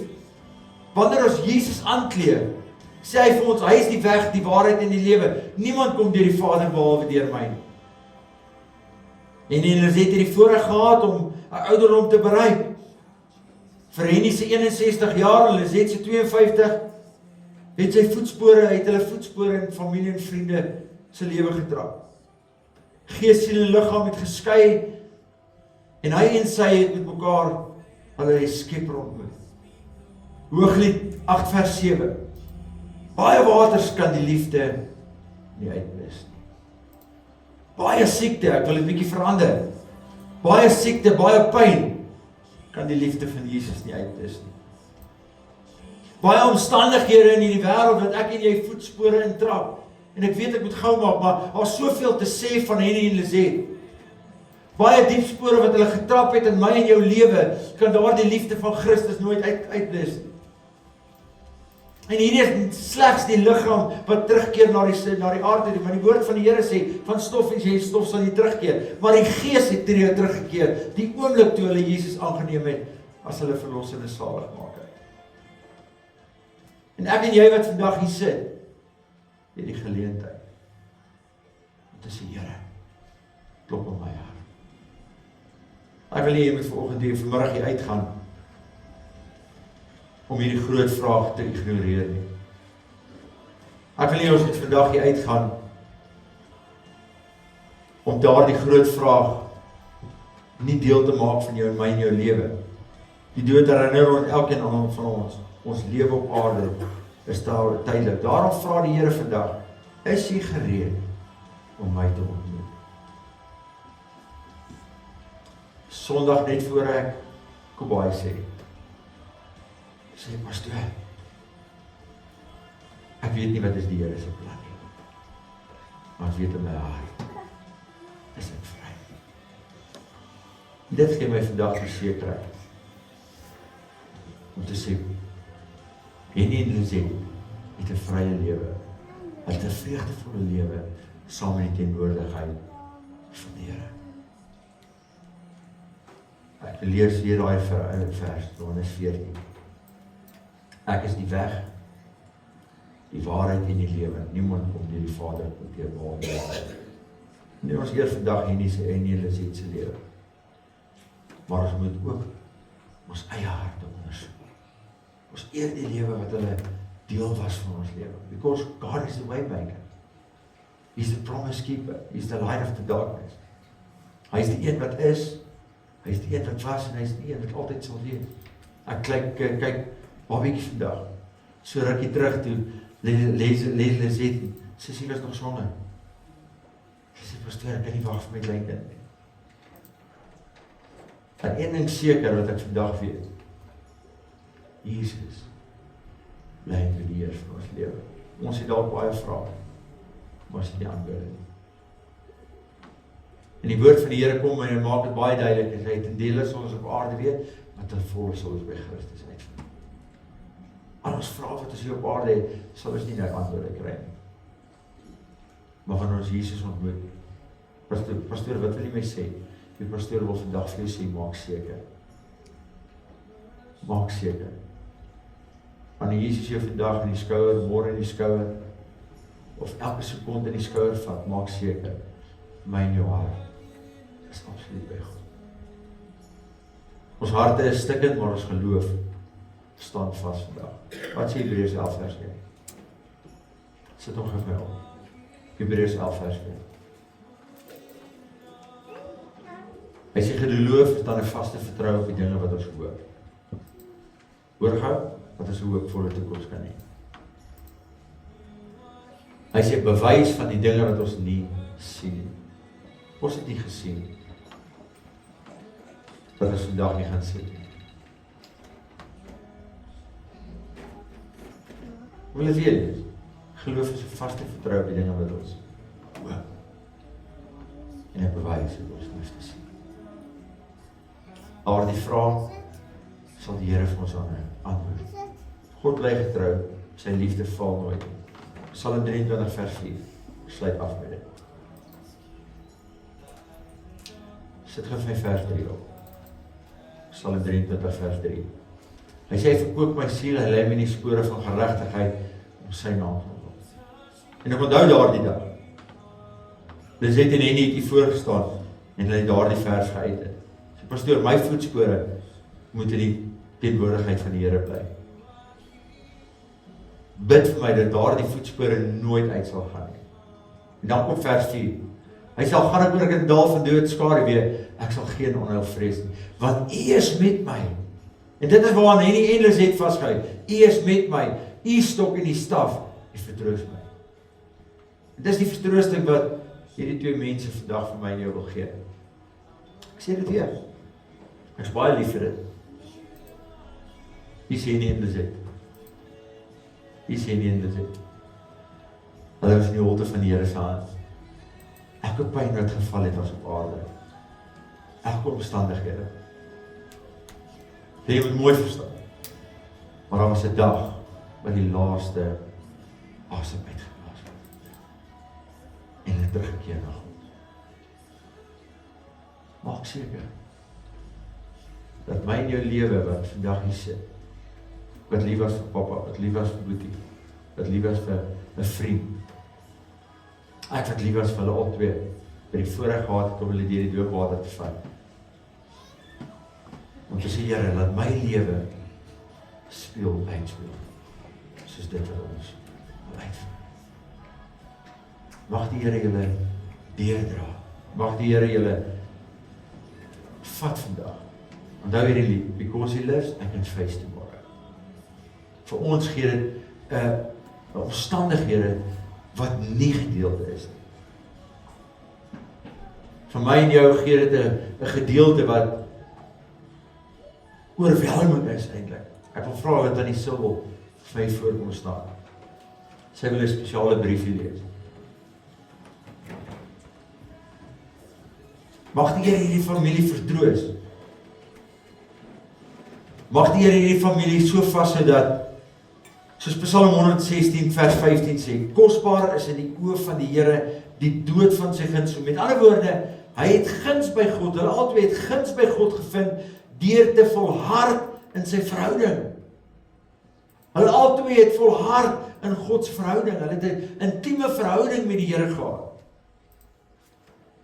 Wanneer ons Jesus aankleed, sê hy vir ons, hy is die weg, die waarheid en die lewe. Niemand kom deur die Vader behalwe deur my. En hulle het die voorreg gehad om 'n ouderdom te bereik. Vir Henny se 61 jaar en Lizet se 52, het hulle voetspore in familie en vriende se lewe getrap. Gees, siel en liggaam het geskei en hy en sy het met mekaar hulle die Skepper ontmoet. Hooglied 8 vers 7. Baie waters kan die liefde nie uitblus nie. Baie siekte, ek wil dit bietjie verander. Baie siekte, baie pyn kan die liefde van Jesus nie uitblus nie. Baie omstandighede in hierdie wêreld wat ek en jy voetspore intrap. En ek weet ek moet gou maak, maar daar's soveel te sê van Henny en Lizet. Baie diep spore wat hulle getrap het in my en jou lewe, kan daardie liefde van Christus nooit uitblus nie. En hierdie is slegs die liggaam wat terugkeer na die aarde, want die woord van die Here sê, van stof en jy stof sal jy terugkeer. Maar die gees het teruggekeer, die oomblik toe hulle Jesus aangeneem het, as hulle verlossende saligmaker. En ek en jy wat vandag hier sit, het die geleentheid. Dit is die Here, klop op my hart. Ek wil nie, jy moet vanoggend hier vanmiddag hier uitgaan, om hierdie groot vraag te ignoreer nie. Ek wil nie ons moet vandag hier uitgaan om daardie groot vraag nie deel te maak van jou en my en jou lewe. Die dood herinner ons elkeen van ons lewe op aarde is tydelik. Daarom vra die Here vandag, is jy gereed om my te ontmoet? Sondag net voor ek Kobai sê, pastoor, ek weet nie wat is die Here se plan nie, maar ek weet in my hart, is ek vry. Dit gee my vandag die sekerheid, om te sê, Henny en Lizet, het 'n vrye lewe. Hulle het 'n vreugdevolle lewe saam met die teenwoordigheid van die Here. Ek lees hier daai vers, Johannes 14. Ek is die weg, die waarheid en die lewe. Niemand kom deur die Vader tot deur behalwe. Nie ons eers vandag hier nie sê en julle sê se lewe. Maar ons moet ook ons eie harte ondersoek. Ons eer die lewe wat hulle deel was van ons lewe. Because God is the way maker. He's the promise keeper. He's the light of the darkness. Hy is die een wat is, hy is die een wat was en hy is die een wat altyd sal wees. Ek kyk babietjie vandag. So rukkie terug toe lees het, sy was nog swanger. Sy sê, pastoor, ek kan nie wag vir my kleinkind nie. En een ding seker wat ek vandag weet, Jesus bly in die beheer van ons lewe. Ons het dalk baie vrae, maar ons het nie antwoorde nie. En die woord van die Here kom en hy maak dit baie duidelik, en hy ten dele sal ons op aarde weet, maar ten volle sal ons by Christus uitvind. Al ons vrae wat ons hier op aarde het, sal ons nie nou antwoorde kry nie. Maar wanneer ons Jesus ontmoet, pastoor, wat wil jy my sê? Die pastoor wil vandag vir jou sê, maak seker. Maak seker. Wanneer Jesus jou vandag in die skouer, môre in die skouer, of elke sekonde in die skouer vat, maak seker, my en jou hart is absoluut by God. Ons harte is stikkend, maar ons geloof staan vas vandag. Wat sê Hebreërs 11 vers 1? Sit nog vir my op. Hebreërs 11 vers 1. Hy sê geloof is dan 'n vaste vertroue op die dinge wat ons hoop. Hoor gou, wat ons 'n hoopvolle toekoms kan hê. Hy sê bewys van die dinge wat ons nie sien nie. Ons het nie gesien dat ons vandag nie gaan sien nie. Wil jy weet? Geloof is 'n vaste vertroue op die dinge wat ons hoop. En 'n bewys wat ons nie sien. Maar die vraag sal die Here vir ons antwoord. God bly getrou, sy liefde val nooit. Psalm 23 vers 4, sluit af met dit. Sit gou vir vers 3 op. Psalm 23 vers 3. Hy sê, verkoop my siel, hy lei my in die spore van geregtigheid om sy naam te noem. En ek onthou daardie dag. Lizet en Henny het hier voorgestaan en hulle het daardie vers geuit. So pastoor, my voetspore moet in die teenwoordigheid van die Here bly. Bid vir my dat daardie voetspore nooit uit sal gaan nie. En dan kom vers 4. Hy sal gaan ek oor 'n dal van dood skaduwee, ek sal geen onheil vrees nie, want U is met my. En dit is waaraan Henny en Lizet vasgehou. U is met my, U stok en die staf, U vertroos my. Dit is die vertroosting wat hierdie twee mense vandag vir my en jou wil gee. Ek sê dit weer. Ek is baie lief vir dit. Hier sê nie en Lizet. Hier sê nie en Lizet. Hulle is in die holte van die Here se hand. Elke pyn wat geval het was op aarde. Elke omstandighede. Jy moet mooi verstaan. Maar daar was 'n dag wat die laaste asem uitgeblaas het. En hulle teruggekeer na God. Maak seker dat my en jou lewe wat vandag hier sit, wat lief was vir pappa, wat lief was vir Boetie, wat lief was vir 'n vriend, ek wat lief was vir hulle albei, by die voorreg gehad het om hulle deur die doopwater te vat. Om te sê, Here, laat my lewe uitspeel, soos dit wat ons wil uitvoer. Mag die Here julle deurdra. Mag die Here julle vat vandag. Onthou hierdie lied, because He lives, I can face tomorrow. Vir ons gee dit 'n omstandighede wat nie gedeelte is nie. Vir my en jou gee dit 'n gedeelte wat oorweldigend is eintlik. Ek wil vra wat aan die Sibyl vir my voorkom staan. Sy wil 'n spesiale briefie lees. Mag die Here hierdie familie vertroos. Mag die Here hierdie familie so vashou dat Soos Psalm 116 vers 15 sê, kosbaar is in die oë van die Here die dood van sy guns. Met ander woorde, hy het guns by God, hulle albei het guns by God gevind, deur te volhard in sy verhouding. Hulle albei het volhard in Gods verhouding, hulle het 'n intieme verhouding met die Here gehad.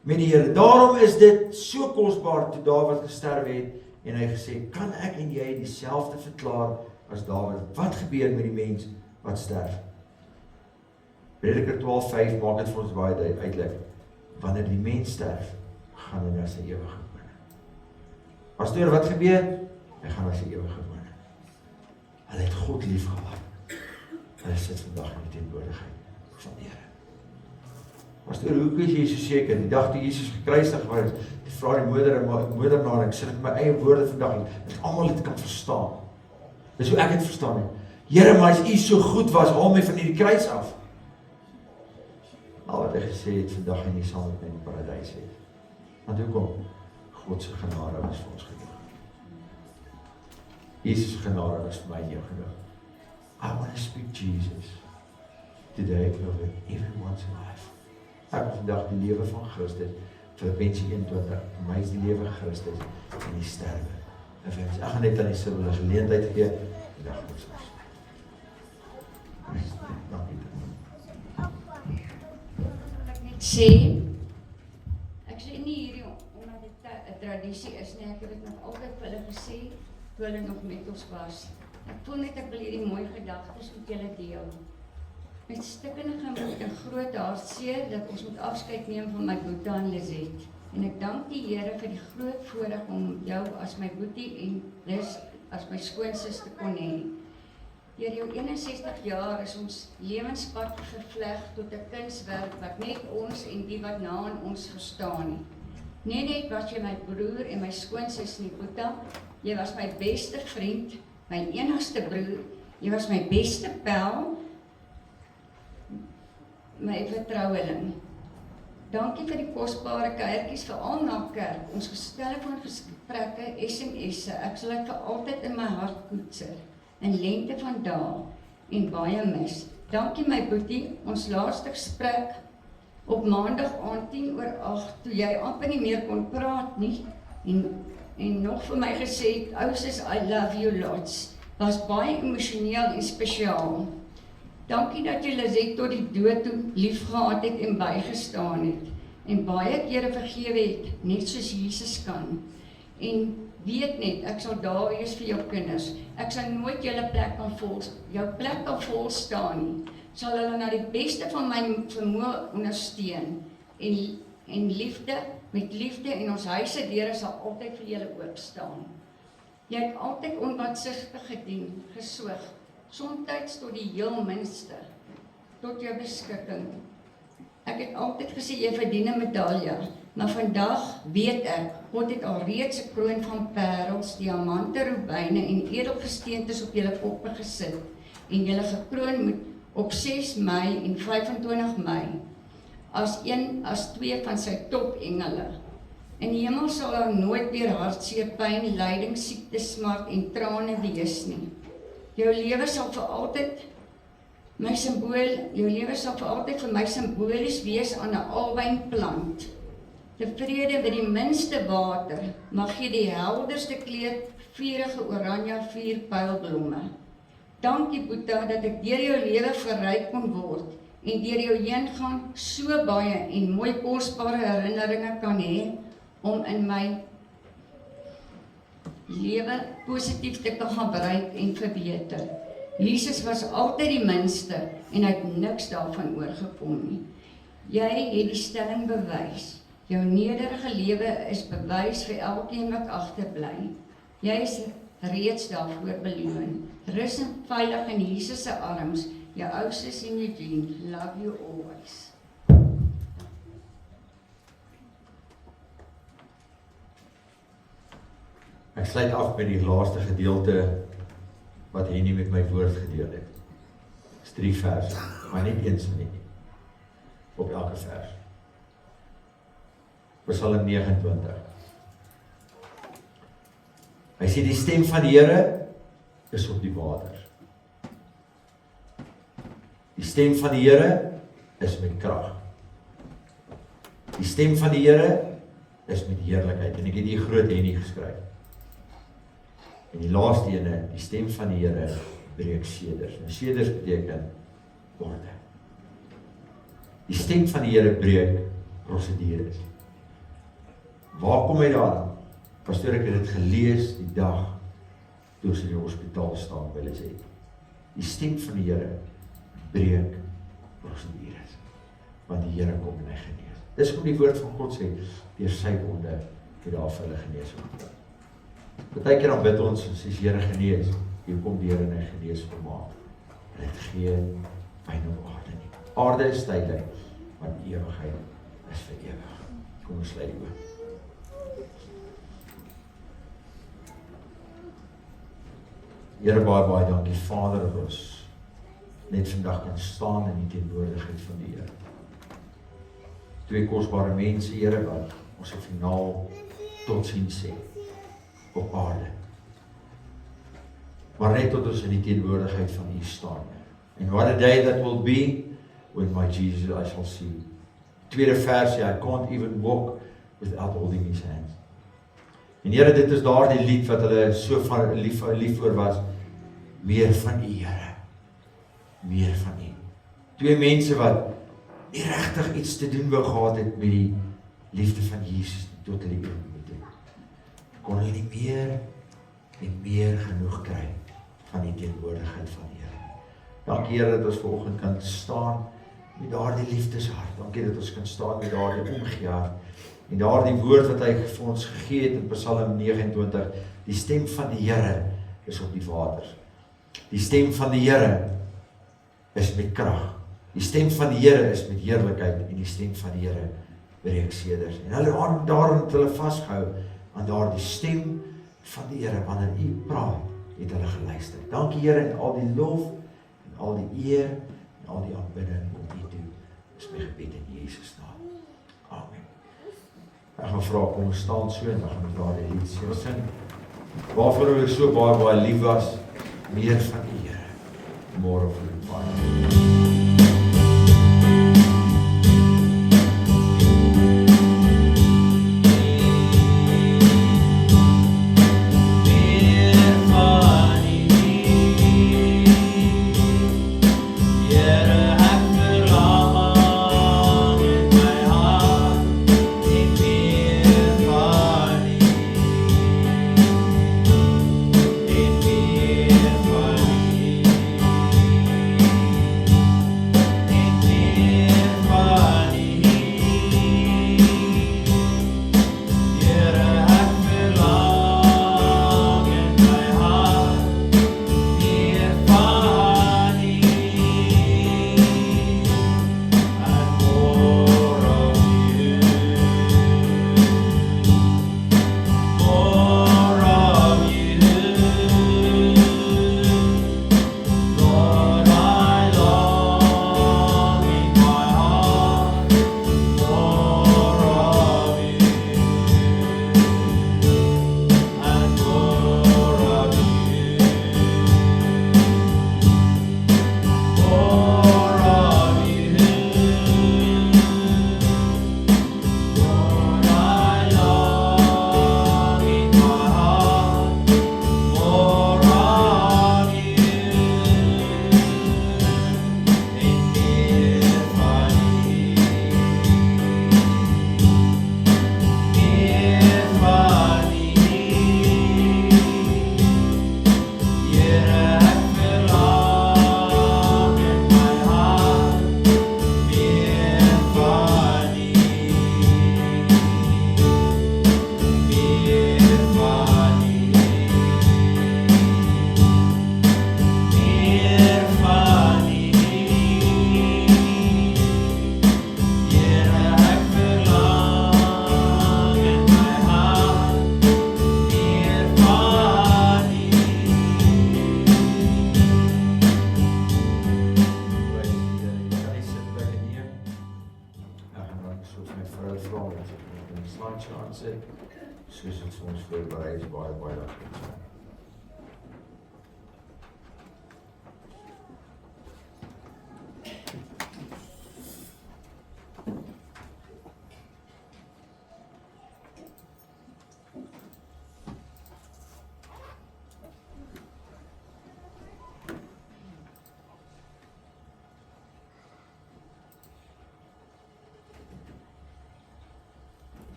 Met die Here. Daarom is dit so kosbaar toe Dawid gesterf het, en hy gesê, kan ek en jy dieselfde verklaar as Dawid? Wat gebeur met die mens wat sterf? Prediker 12:5 maak dit vir ons baie duidelik. Wanneer die mens sterf, gaan hy na sy ewige woning. Pastoor, wat gebeur? Hy gaan na sy ewige woning. Hulle het God lief gehad. Hulle sit vandag in die teenwoordigheid van die Here. Pastoor, hoe is jy so seker? Die dag toe Jesus gekruisig was, die vra die moeder na, ek sit met my eie woorde vandag, dat almal dit kan verstaan. Dis hoe ek het verstaan het. Here, maar as U so goed was, haal my van hierdie kruis af. Al wat hy gesê het, vandag en jy sal met my in die paradys hê. Want hoekom? God se genade was vir ons genoeg. Jesus se genade was vir my en jou genoeg. I want to speak Jesus today over everyone's life. Ek wil vandag die lewe van Christus, Filippense 1:20, vir my is die lewe Christus en die sterwe. Ek gaan net aan die sibbele geleentheid gee, die dag ons is. Dankie. Sê, ek sê nie hierdie omdat dit 'n tradisie is nie, ek het dit nog altyd vir hulle gesê, toe hulle nog met ons was. Ek voel net ek wil hierdie mooi gedagtes met julle deel. Met stikkende gemoed en groot hartseer dat ons moet afskeid neem van my Boeta en Lizette. En ek dank die Here vir die groot voorreg om jou as my boetie en Liz as my skoonsis te kon hê. Deur jou 61 jaar is ons lewenspad gevleg tot 'n kunswerk wat net ons en die wat na aan ons verstaan nie. Nee, net was jy my broer en my skoonsis Boeta, jy was my beste vriend, my enigste broer, jy was my beste pel, my vertroueling. Dankie vir die kosbare kuiertjies, veral na kerk, ons gesprekke, SMS'e, ek sal dit vir altyd in my hart koester, in lente van dae, en baie mis. Dankie my boetie, ons laaste gesprek, op maandag aand 7:50, toe jy amper nie meer kon praat nie, en nog vir my gesê het, ousis, I love you lots, was baie emosioneel en spesiaal. Dankie dat jy Lizette tot die dood toe lief gehad het en bygestaan het, en baie kere vergewe het, net soos Jesus kan. En weet net, ek sal daar wees vir jou kinders, ek sal nooit jou plek kan vol staan nie, sal hulle na die beste van my vermoë ondersteun, en liefde, met liefde en ons huise deure sal altyd vir julle oop staan. Jy het altyd onbaatsigtig gedien, gesoog, somtyds tot die heel minste, tot jou beskikking. Ek het altyd gesê, jy verdien 'n medalje, maar vandag weet ek, God het alreeds 'n kroon van parels, diamante, robyne en edelgesteentes op julle koppe gesit, en julle gekroon moet op 6 Mei en 25 Mei, as twee van sy topengele. In die hemel sal daar nooit weer hartseer, pyn, lyding, siekte, smart en trane wees nie. Jou lewe sal vir altyd vir my simbolies wees aan 'n alwynplant. Tevrede met die minste water, mag jy die helderste kleur, vurige oranje vuurpylblomme. Dankie Boeta dat ek deur jou lewe verryk kon word en deur jou heen gaan so baie en mooi kosbare herinneringe kan hê om in my lewe positief te kan gebruik en verbeter. Jesus was altyd die minste en hy het niks daarvan oorgekom nie. Jy het die stelling bewys. Jou nederige lewe is bewys vir elkeen wat agterbly. Jy is reeds daarvoor beloon. Rus en veilig in Jesus se arms. Jou ou sussie Eugene, love you always. Ek sluit af met die laaste gedeelte wat Henny met my woord gedeel het. Dit is 3 verse, maar net eens nie. Op elke vers. Psalm 29. Hy sê die stem van die Here is op die water. Die stem van die Here is met krag. Die stem van die Here is met heerlikheid. En ek het hier groot Hennie geskryf. En die laaste ene, die stem van die Here breek seders. En seders beteken orde. Die stem van die Here breek prosedures. Waar kom hy daar? Pastoor, ek het dit gelees die dag toe ons in die hospitaal staan, wil hy sê. Die stem van die Here breek prosedures. Want die Here kom en hy genees. Dis hoe die woord van God sê, deur sy wonde het daar vir hulle genees word. Partykeer dan bid ons, as die Here genees, hier kom die Here en hy genees volmaak. En het geen pyn op aarde nie. Aarde is tydelik, want ewigheid is vir ewig. Kom ons sluit die oë. Here, baie dankie Vader, dat ons net vandag kan staan in die teenwoordigheid van die Here. Twee kosbare mense, Here, wat ons 'n finaal totsiens sê op aarde. Maar net tot ons in die teenwoordigheid van U staan. And what a day that will be when my Jesus I shall see. Tweede versie, I can't even walk without holding His hands. En Here, dit is daardie lied wat hulle so van lief voor was. Meer van U, Here. Meer van U. Twee mense wat nie regtig iets te doen wou gehad het met die liefde van Jesus tot hulle ontmoeting. Kon hulle nie meer en meer genoeg kry van die teenwoordigheid van die Here. Dankie Here dat ons vanoggend kan staan met daardie liefdeshart. Dankie dat ons kan staan met daardie omgehaar. En daardie woord wat hy vir ons gegee het in Psalm 29, die stem van die Here is op die waters. Die stem van die Here is met krag. Die stem van die Here is met heerlikheid en die stem van die Here breek seders. En hulle daarin het hulle vasgehou aan daardie stem van die Here. Wanneer U praat, het hulle geluister. Dankie Here en al die lof en al die eer en al die aanbidding kom U toe. Dis my gebed in Jesus naam. Amen. Ek gaan vra, kom ons staan so en dan gaan ons daardie lied sing. Waarvoor hulle so baie lief was, meer van die Here. More of the fire.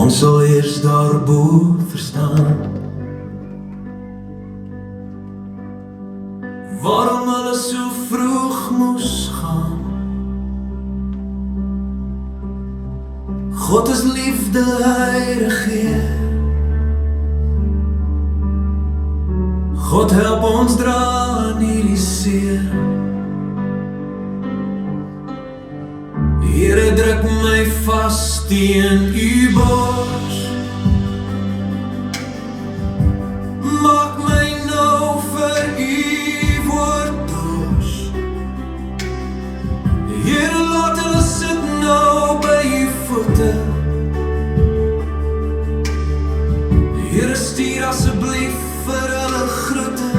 Ons sal eers daarbo verstaan waarom hulle so vroeg moes gaan. God is liefde, hy regeer. God help ons dra in hierdie seer. Here druk my vas teen u bors. Maak my nou vir u woord dors. Here laat hulle sit nou by u voete. Here stuur asseblief vir hulle groete.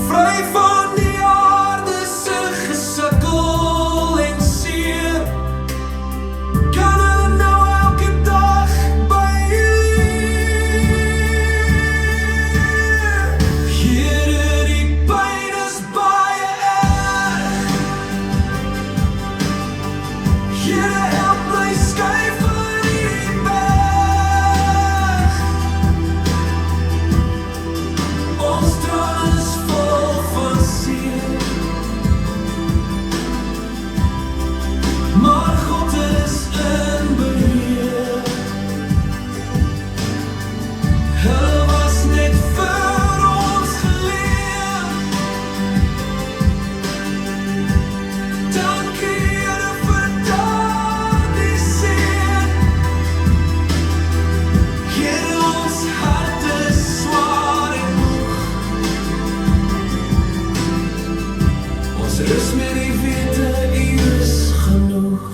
Vry van die aarde se gesukkel en seer. Kan hulle nou elke dag by u leer. Here, die pyn is baie erg. Here, help my skuif van die berg. Ons traan is vol van seer, maar God is in beheer. Hulle was net vir ons geleer. Dankie Here vir daardie seën. Here, ons hart is swaar en moeg. Ons rus met die wete u is genoeg.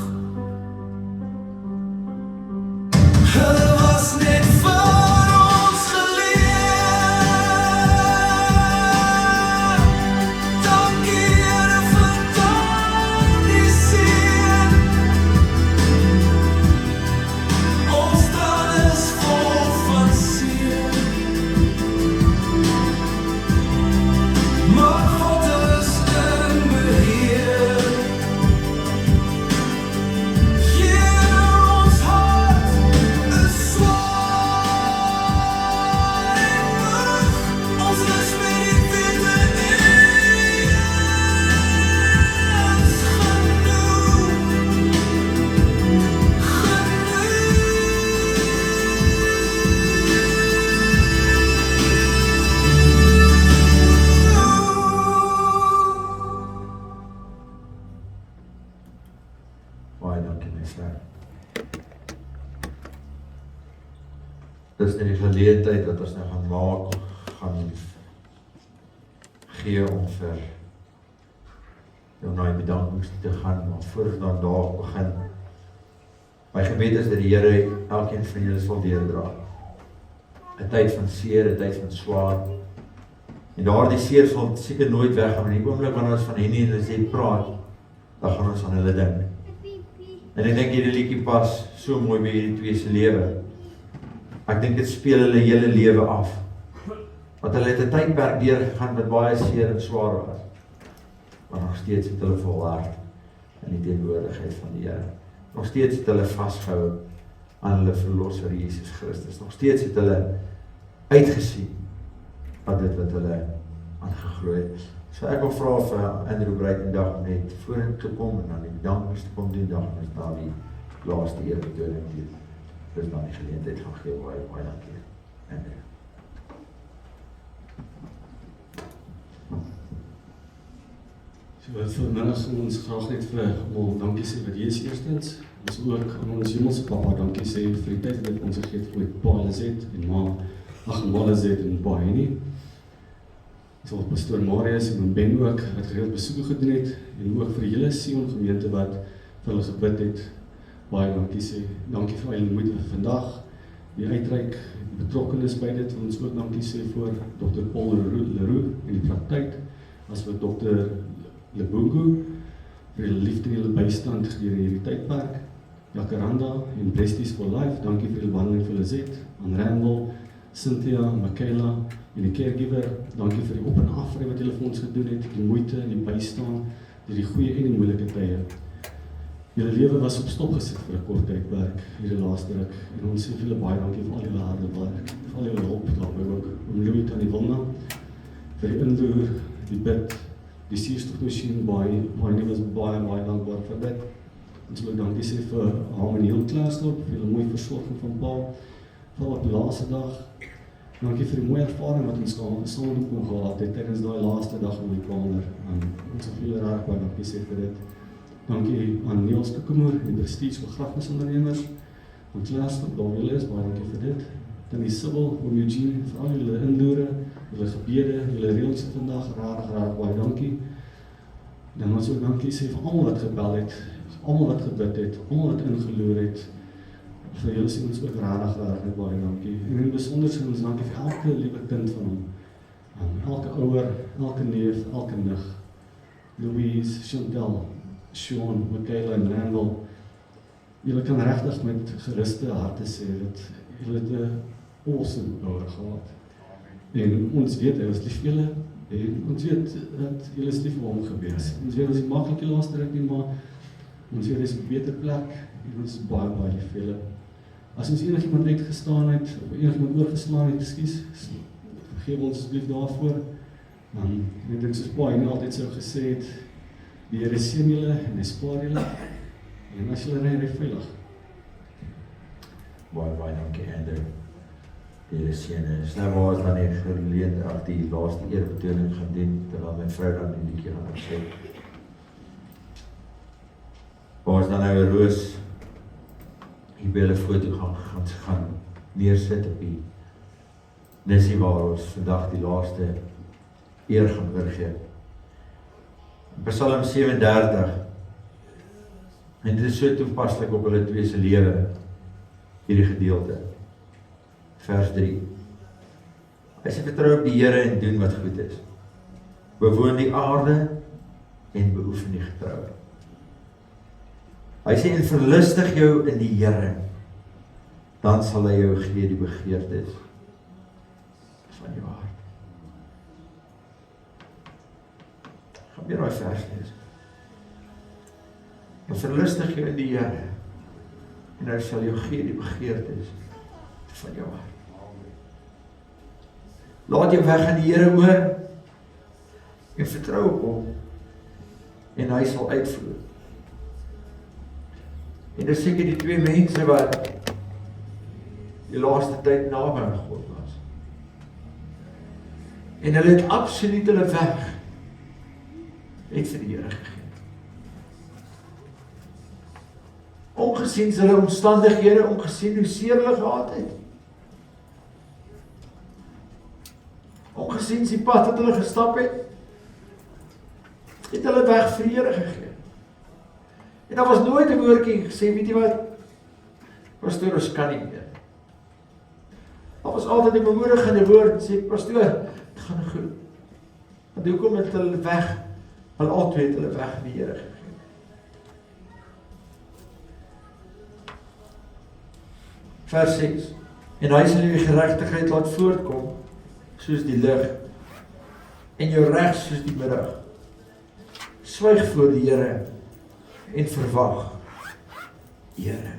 Hulle was net vir ons geleer. Dankie Here vir daardie seën. Ons traan is vol van seer, maar God is in beheer. Here, ons hart is swaar en moeg. Ons rus met die wete u is genoeg. Baie dankie my vrou. Dis net die geleentheid wat ons nou gaan maak, gaan gee om vir jou na die bedankings te gaan, maar voor ons dan daar begin, my gebed is dat die Here elkeen van julle sal deurdra. 'n tyd van seer, 'n tyd van swaar, en daardie seer sal seker nooit weggaan, en die oomblik wanneer ons van Henny en Lizette praat, dan gaan ons aan hulle dink. En ek dink hierdie liedjie pas so mooi by hierdie twee se lewe. Ek dink dit speel hulle hele lewe af. Want hulle het 'n tydperk deurgegaan wat baie seer en swaar was. Maar nog steeds het hulle volhard in die teenwoordigheid van die Here. Nog steeds het hulle vasgehou aan hulle verlosser Jesus Christus. Nog steeds het hulle uitgesien wat dit wat hulle aangegroei het. So ek wil vra vir Andrew Breitendag om net vorentoe te kom en dan die bedankings te kom doen, dan is daar die laaste eerbetoning doen. Dus dan die geleentheid gaan gee, baie dankie. Andrew. So vanmiddag gaan ons graag net vir almal dankie sê wat Jesus eerstens. Ons ook aan ons hemelse Papa dankie sê vir die tyd wat ons gegee het met Pa Lizette en Ma Lizette en Pa Henny. So pastoor Marius en Ben ook wat gereeld besoeke gedoen het en ook vir die hele Sion gemeente wat vir hulle gebid het. Baie dankie sê. Dankie vir julle moeite vir vandag. Die uitreik, die betrokkenis by dit. Ons ook dankie sê vir Dr. Paul Leroux en die praktyk, as vir Dr. Lebungu vir julle liefde en julle bystand gedurende hierdie tydperk. Jacaranda en Besties for Life, dankie vir julle wandeling vir Lizette, aan Randall, Cynthia, Michaela en die caregiver, dankie vir die op- en afry wat julle vir ons gedoen het, die moeite en die bystaan, die goeie en die moeilike tye. Julle lewe was op stop gesit vir 'n kort tydperk, hierdie laaste ruk. En ons sê vir julle baie dankie vir al julle harde werk, vir al julle hulp, daarby ook om Louis aan die Wilna, vir die inloer, die bid, die suurstofmasjien baie nie was baie dankbaar vir dit. Ons wil dankie sê vir Harmony Hill Klaarstop, vir julle mooi versorging van Paul, vir op die laaste dag. Dankie vir die mooie ervaring wat ons saam kon gehad het tydens daai laaste dag in die kamer. Ons wil julle reg baie dankie sê vir dit. Dankie aan Niels Kokemoer, die Prestige begrafnisondernemers, aan Klaarstop, daar julle is, baie dankie vir dit. Dan die Sibyl, oom Eugene, vir al julle inloere, julle gebede, julle reëls vandag, rarig baie dankie. Dan ons ook dankie sê vir almal wat gebel het, almal wat gebid het, almal wat ingeloer het. Vir julle sê ons ook rarig baie dankie. En in besonder sê ons dankie vir elke liewe kind van hom. Elke ouer, elke neef, elke nig. Louise, Chantel, Sean, Michaela en Randall. Julle kan regtig met geruste harte sê dat julle het 'n awesome ouer gehad. En ons weet hy was lief vir julle. En ons weet dat julle is lief vir hom gewees. Ons weet ons is maklik die laaste ruk nie, maar ons weet hy is op 'n beter plek en ons is baie lief vir julle. As ons enigiemand uitgestaan het, of enigiemand oorgeslaan het, ekskuus, vergeef ons asseblief daarvoor. Ek dink soos Paul nie altyd sou gesê het, die Here seën julle en hy spaar julle. En as julle ry veilig. Baie dankie, Andrew. Die Here seën. Dis nou waar ons dan die geleentheid die laaste eerbetoning gaan doen, terwyl my vrou dan die liedjie gaan sê. Waar ons dan nou 'n roos hier by hulle foto gaan neersit op die nissie waar ons vandag die laaste eer gaan oorgee. Psalm 37, en dit is so toepaslik op hulle twee se lewe, hierdie gedeelte. Vers 3. Hy sê vertrou op die Here en doen wat goed is. Bewoon die aarde en beoefen die getroue. Hy sê en verlustig jou in die Here, dan sal hy jou gee die begeertes van jou hart. Gaan weer daai vers lees. En verlustig jou in die Here, en hy sal jou gee die begeertes van jou hart. Laat jou weg aan die Here oor, en vertrou op hom, en hy sal uitvoer. En dis seker die twee mense wat die laaste tyd naby aan God was. En hulle het absoluut hulle weg het vir die Here gegee. Ongesien hulle omstandighede, ongesien hoe seer hulle gehad het. Ongesien die pad wat hulle gestap het hulle weg vir die Here gegee. En daar was nooit 'n woordjie gesê, weet jy wat, pastoor, ons kan nie meer. Daar was altyd 'n bemoedigende woord en sê, pastoor, het gaan goed. Want hoekom het hulle weg, hulle altyd het hulle weg vir die Here gegee. Vers 6, en hy sal jou geregtigheid laat voortkom, soos die lig, en jou reg soos die middag. Swyg voor die Here, en verwag die Here.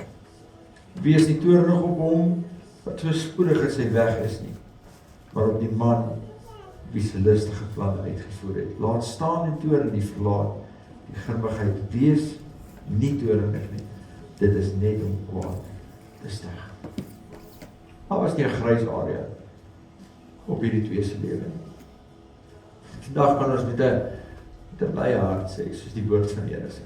Wees nie toornig op hom, wat so spoedig as hy weg is nie, maar op die man, wie sy listige planne uitgevoer het. Laat staan en toorn nie verlaat, die grimmigheid, wees nie toornig nie, dit is net om kwaad te stig. Daar was nie 'n grys area op hierdie twee se lewe. Vandag kan ons met 'n blye hart sê, soos die woord van die Here sê.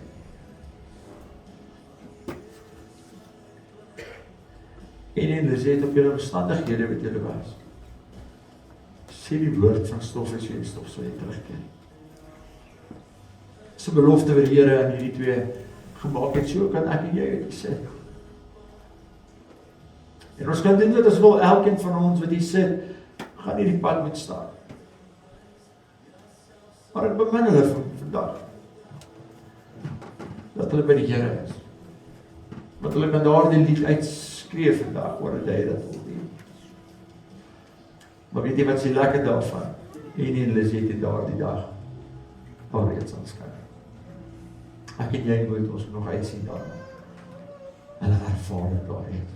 En hulle sê op julle omstandighede wat julle was. Sê die woord van stof is en stof sal jy terugkeer. Dis 'n belofte wat die Here aan hierdie twee gemaak het, so kan ek en jy dit sê. En ons kan doen wat ons wil, elkeen van ons wat hier sit, gaan hierdie pad moet staan. Maar ek bemin hulle vandag, dat hulle by die Here is. Want hulle kan daardie lied uitskree vandag, oor die dat wil doen. Maar weet jy wat sê lekker daarvan? En hulle sê dit daardie dag, alreeds aanskyn. Ek en jy moet ons nog uitsien daarna. Hulle ervaar dit daarin.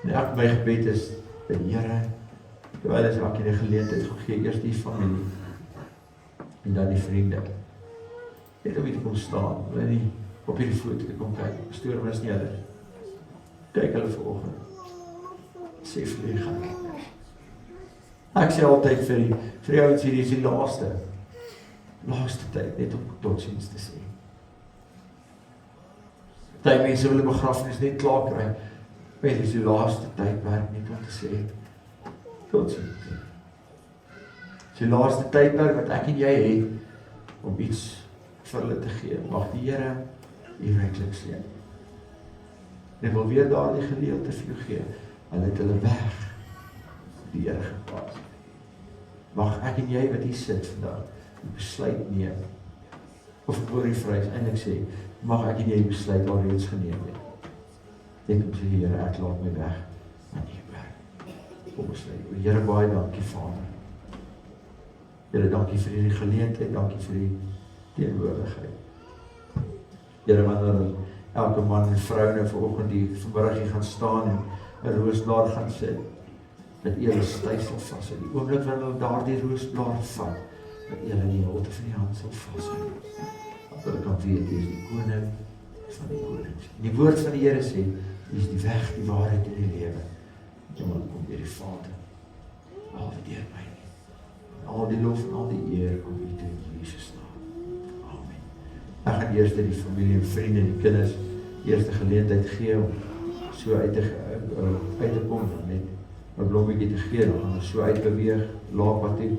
En my gebed is, dat die Here, terwyl as elkeen 'n geleentheid gegee, eers die familie, en dan die vriende, net om hier te kom staan, hulle nie op hierdie foto te kom kyk, stoor my is nie hulle, kyk hulle vanoggend, sê vir die gaan. Ek sê altyd vir die ouens hierdie is die laaste tyd, net om totsiens te sê. Party mense wil 'n begrafnis net klaar kry, maar dit is die laaste tydperk net om te sê, totsiens. Dit is die laaste tydperk wat ek en jy het, om iets vir hulle te gee. Mag die Here u ryklik seën. En ek wil weer daardie gedeelte vir jou gee. Hulle het hulle weg die Here gepas. Mag ek en jy wat hier sit vandag, die besluit neem, of ek wil die vrys eintlik sê, mag ek en jy die besluit al reeds geneem het. Net om sê, Here, ek laat my weg aan u werk. Kom ons sê, Here, baie dankie, Vader. Here, dankie vir hierdie geleentheid, dankie vir die teenwoordigheid. Here, wanneer elke man en vrou nou vanoggend die vanmiddag hier gaan staan en 'n roosblaar gaan sit, dat u hulle styf sal vashou. Die oomblik wanneer hulle daardie roosblaar vat, dat u hulle in die holte van die hand sal vashou. Dat hulle kan weet, u is die koning van die konings. En die woord van die Here sê, u is die weg, die waarheid en die lewe. En dan kom deur die Vader, behalwe deur my nie. En al die lof en al die eer kom u toe in Jesus naam. Amen. Ek gaan eers die familie en vriende en die kinders eerste geleentheid gee om so uit te kom, net 'n blommetjie te gee, dan gaan ons so uitbeweeg, laapad toe,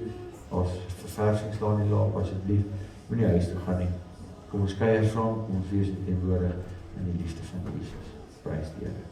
as verversing staan die laap, asseblief, moenie huis toe gaan nie. Kom ons kuier saam, kom ons wees teenwoordig in die liefde van Jesus. Prys die Here.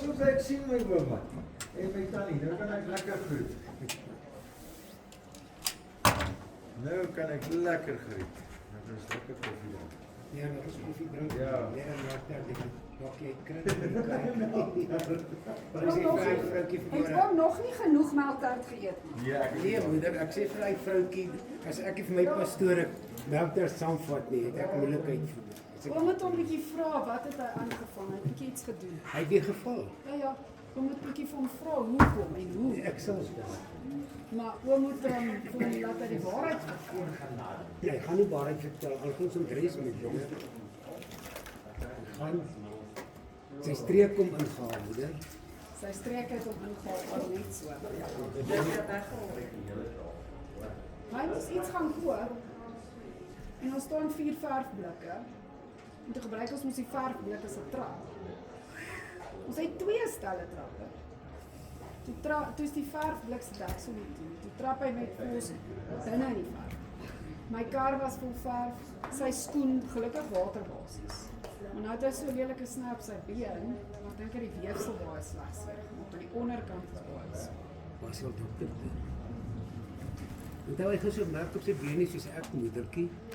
soos ek sien my ouma. En my tannie, nou kan ek lekker groet. Nou kan ek lekker groet. Nou is lekker koffie dan. Ja, nog eens koffie drinken. Ja. Ja, en nog daar nog jy kry. Maar as jy vry vroukie Het vanmôre. oom nog nie genoeg melktert geëet nie. Ja, ek Nee moeder, ek sê vir hy vroukie, as ek vir my pastoor melktert saamvat nie, het ek moeilikheid voel. As ek- Oom het hom 'n bietjie vra wat het hy aangevang, hy het bietjie iets gedoen. Hy het weer geval. Ja, oom moet 'n bietjie vir hom vra hoekom en hoe. Ek sal Maar oom moet vir hom laat hy die waarheid vertel. Nee, gaan nie waarheid vertel, al gaan ons dres met jongen. Gaan sy streek kom ingehaal, moeder. Sy streek het hom ingehaal, al net so. Hy moes iets gaan koop. En daar staan 4 verfblikke. En toe gebruik ons mos die verfblik as 'n trap. Ons het 2 stelle trappe. Toe is die verfblik se deksel nie toe. Toe trap hy met kos binne in die verf. My kar was vol verf, sy skoen gelukkig waterbasis. Maar nou het hy so 'n lelike sny op sy been, maar ek dink hy die weefsel baie sleg seer gemaak. Aan die onderkant is baie so. Was wel dokter. En toe hy gesoek merk op sy bene soos ek moedertjie.